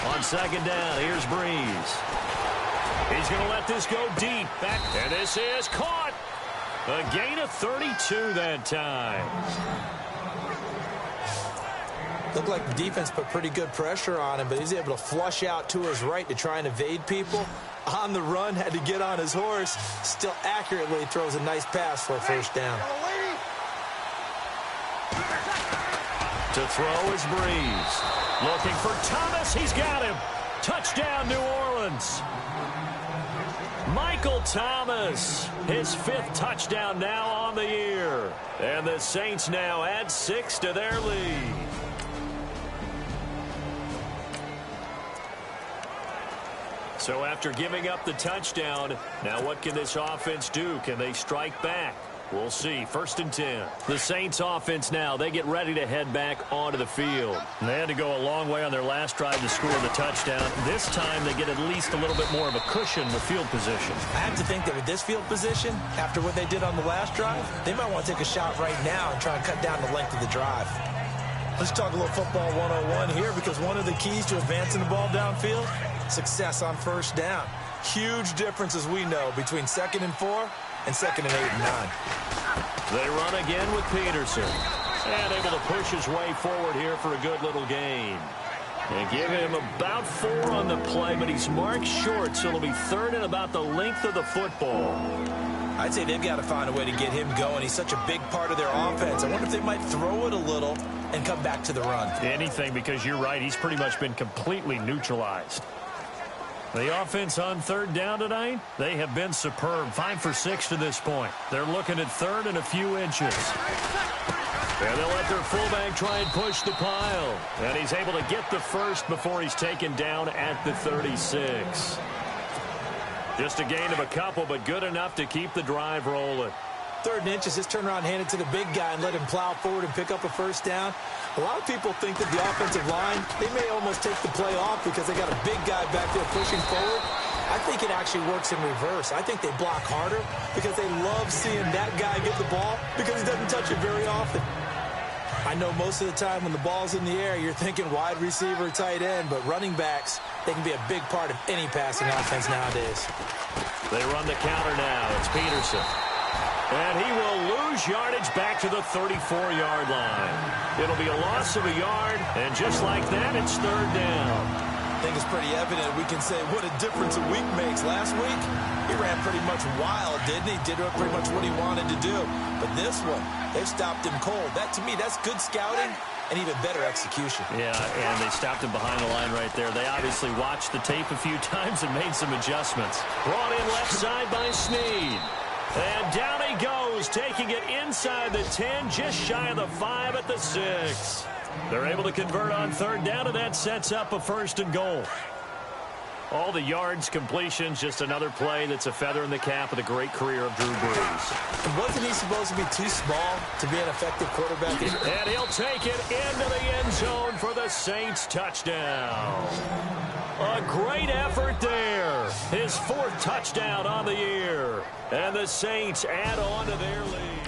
On 2nd down, here's Breeze. He's going to let this go deep. Back, and this is caught. A gain of 32 that time. Looked like the defense put pretty good pressure on him, but he's able to flush out to his right to try and evade people. On the run, had to get on his horse. Still accurately throws a nice pass for a 1st down. To throw is Breeze. Looking for Thomas. He's got him. Touchdown, New Orleans. Michael Thomas, his 5th touchdown now on the year. And the Saints now add 6 to their lead. So after giving up the touchdown, now what can this offense do? Can they strike back? We'll see. 1st and 10. The Saints offense now, they get ready to head back onto the field. And they had to go a long way on their last drive to score the touchdown. This time they get at least a little bit more of a cushion with field position. I have to think that with this field position, after what they did on the last drive, they might want to take a shot right now and try and cut down the length of the drive. Let's talk a little football 101 here because one of the keys to advancing the ball downfield, success on 1st down. Huge difference, as we know, between 2nd and 4 and 2nd and 8 and 9. They run again with Peterson. And able to push his way forward here for a good little gain. And give him about 4 on the play, but he's marked short, so it'll be 3rd and about the length of the football. I'd say they've got to find a way to get him going. He's such a big part of their offense. I wonder if they might throw it a little and come back to the run. Anything, because you're right. He's pretty much been completely neutralized. The offense on 3rd down tonight, they have been superb. 5 for 6 to this point. They're looking at 3rd and a few inches. And they'll let their fullback try and push the pile. And he's able to get the first before he's taken down at the 36. Just a gain of a couple, but good enough to keep the drive rolling. 3rd and inches, just turn around, hand it to the big guy, and let him plow forward and pick up a first down. A lot of people think that the offensive line, they may almost take the play off because they got a big guy back there pushing forward. I think it actually works in reverse. I think they block harder because they love seeing that guy get the ball because he doesn't touch it very often. I know most of the time when the ball's in the air, you're thinking wide receiver, tight end, but running backs, they can be a big part of any passing offense nowadays. They run the counter now. It's Peterson. And he will lose yardage back to the 34-yard line. It'll be a loss of a yard, and just like that, it's 3rd down. I think it's pretty evident we can say what a difference a week makes. Last week, he ran pretty much wild, didn't he? Did pretty much what he wanted to do. But this one, they stopped him cold. That, to me, that's good scouting and even better execution. Yeah, and they stopped him behind the line right there. They obviously watched the tape a few times and made some adjustments. Brought in left side by Snead. And down he goes, taking it inside the 10, just shy of the 5 at the 6. They're able to convert on 3rd down, and that sets up a 1st and goal. All the yards, completions, just another play that's a feather in the cap of the great career of Drew Brees. And wasn't he supposed to be too small to be an effective quarterback? And he'll take it into the end zone for the Saints touchdown. A great effort there. His 4th touchdown on the year. And the Saints add on to their lead.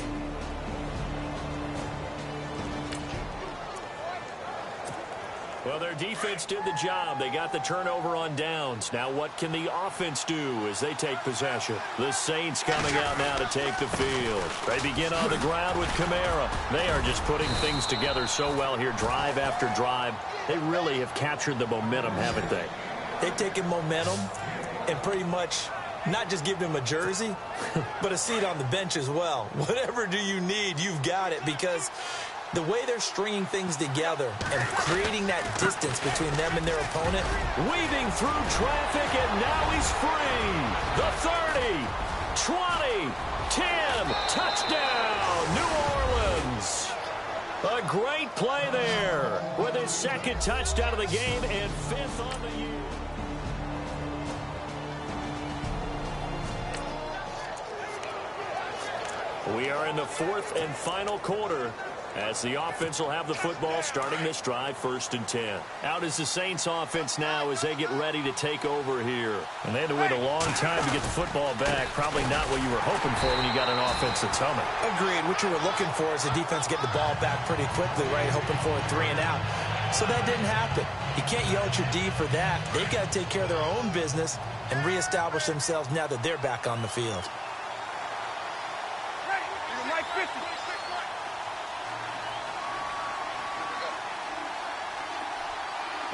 Well, their defense did the job. They got the turnover on downs. Now what can the offense do as they take possession? The Saints coming out now to take the field. They begin on the ground with Kamara. They are just putting things together so well here, drive after drive. They really have captured the momentum, haven't they? They've taken momentum and pretty much not just give him a jersey, but a seat on the bench as well. Whatever do you need, you've got it, because the way they're stringing things together and creating that distance between them and their opponent. Weaving through traffic, and now he's free. The 30, 20, 10, touchdown, New Orleans. A great play there with his 2nd touchdown of the game and 5th on the year. We are in the 4th and final quarter as the offense will have the football starting this drive, 1st and 10. Out is the Saints offense now as they get ready to take over here. And they had to wait a long time to get the football back. Probably not what you were hoping for when you got an offense that's humming. Agreed. What you were looking for is the defense get the ball back pretty quickly, right? Hoping for a 3 and out. So that didn't happen. You can't yell at your D for that. They've got to take care of their own business and reestablish themselves now that they're back on the field.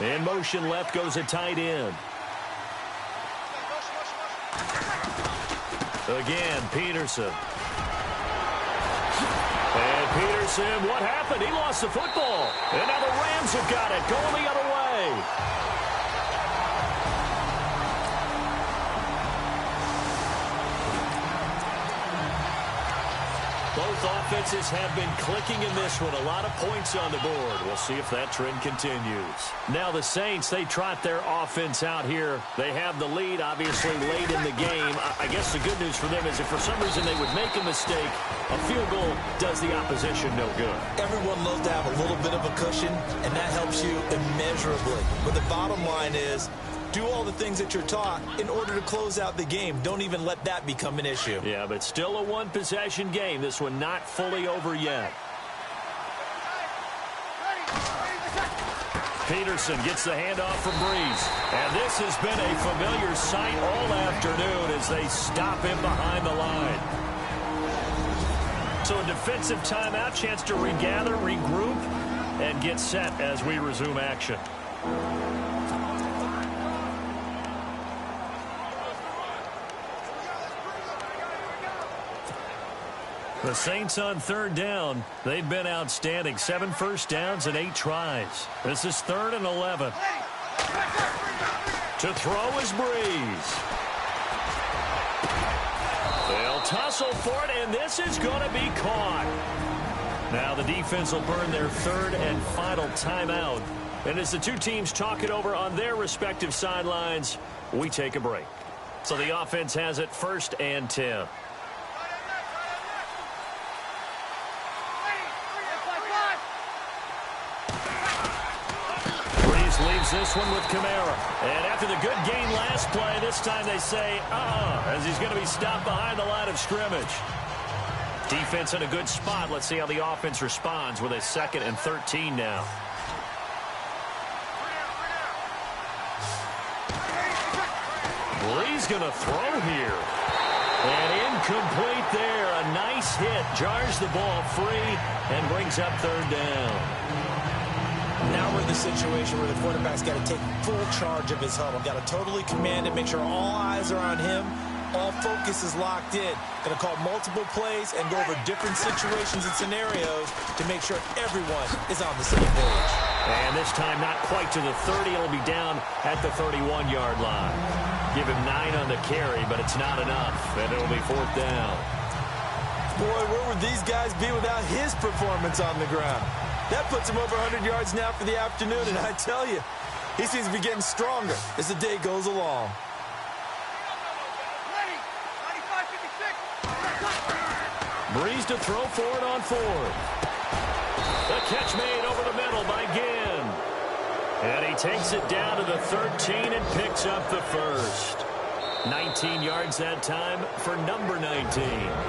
In motion left goes a tight end. Again, Peterson. And Peterson, what happened? He lost the football. And now the Rams have got it, going the other way. Both offenses have been clicking in this one. A lot of points on the board. We'll see if that trend continues. Now the Saints, they trot their offense out here. They have the lead, obviously, late in the game. I guess the good news for them is if for some reason they would make a mistake, a field goal does the opposition no good. Everyone loves to have a little bit of a cushion, and that helps you immeasurably. But the bottom line is, do all the things that you're taught in order to close out the game. Don't even let that become an issue. Yeah, but still a one-possession game. This one not fully over yet. Peterson gets the handoff from Brees. And this has been a familiar sight all afternoon as they stop him behind the line. So a defensive timeout, chance to regather, regroup, and get set as we resume action. The Saints on 3rd down. They've been outstanding. 7 first downs and 8 tries. This is 3rd and 11. To throw is Brees. They'll tussle for it, and this is going to be caught. Now the defense will burn their 3rd and final timeout. And as the two teams talk it over on their respective sidelines, we take a break. So the offense has it 1st and 10. Leaves this one with Kamara. And after the good gain last play, this time they say, as he's going to be stopped behind the line of scrimmage. Defense in a good spot. Let's see how the offense responds with a 2nd and 13 now. Brees going to throw here. And incomplete there. A nice hit. Jars the ball free and brings up 3rd down. Now we're in the situation where the quarterback's got to take full charge of his huddle. Got to totally command it, make sure all eyes are on him. All focus is locked in. Going to call multiple plays and go over different situations and scenarios to make sure everyone is on the same page. And this time not quite to the 30. It'll be down at the 31-yard line. Give him 9 on the carry, but it's not enough. And it'll be 4th down. Boy, where would these guys be without his performance on the ground? That puts him over 100 yards now for the afternoon, and I tell you, he seems to be getting stronger as the day goes along. Brees to throw for it on 4th. The catch made over the middle by Ginn. And he takes it down to the 13 and picks up the 1st. 19 yards that time for number 19.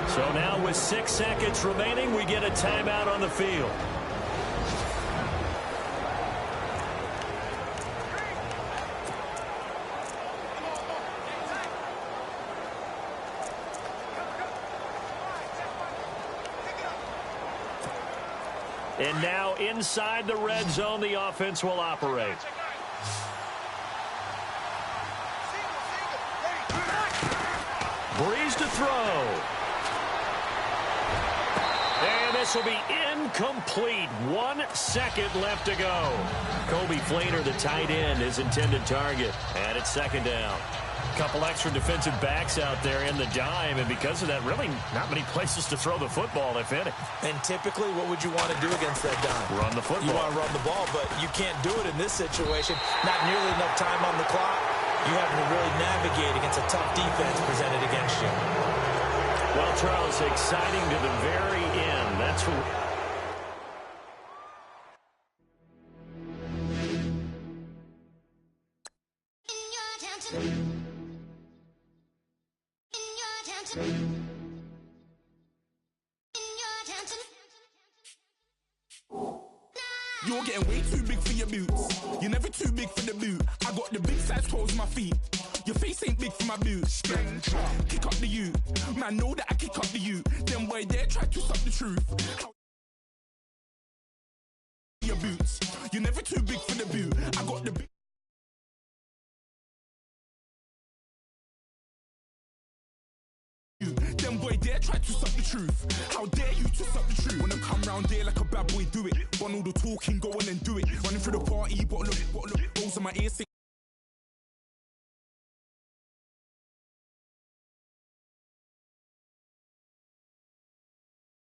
So now with 6 seconds remaining, we get a timeout on the field. And now inside the red zone, the offense will operate. Brees to throw. And this will be incomplete. 1 second left to go. Kobe Flainer, the tight end, his intended target. And it's 2nd down. Couple extra defensive backs out there in the dime, and because of that, really not many places to throw the football, if any. And typically, what would you want to do against that dime? Run the football. You want to run the ball, but you can't do it in this situation. Not nearly enough time on the clock. You have to really navigate against a tough defense presented against you. Well, Charles, exciting to the very end. That's what... You're getting way too big for your boots. You're never too big for the boot. I got the big size toes on my feet. Your face ain't big for my boots. Kick up the you. Man, know that I kick up the you. Them boy there try to stop the truth. Your boots. You're never too big for the boot. I got the big... Them boy there try to stop the truth. How dare you to stop the truth? When I come round there like a bad boy, do it. Want all the talking, go on and do it. Running through the party, bottle of, balls in my ears.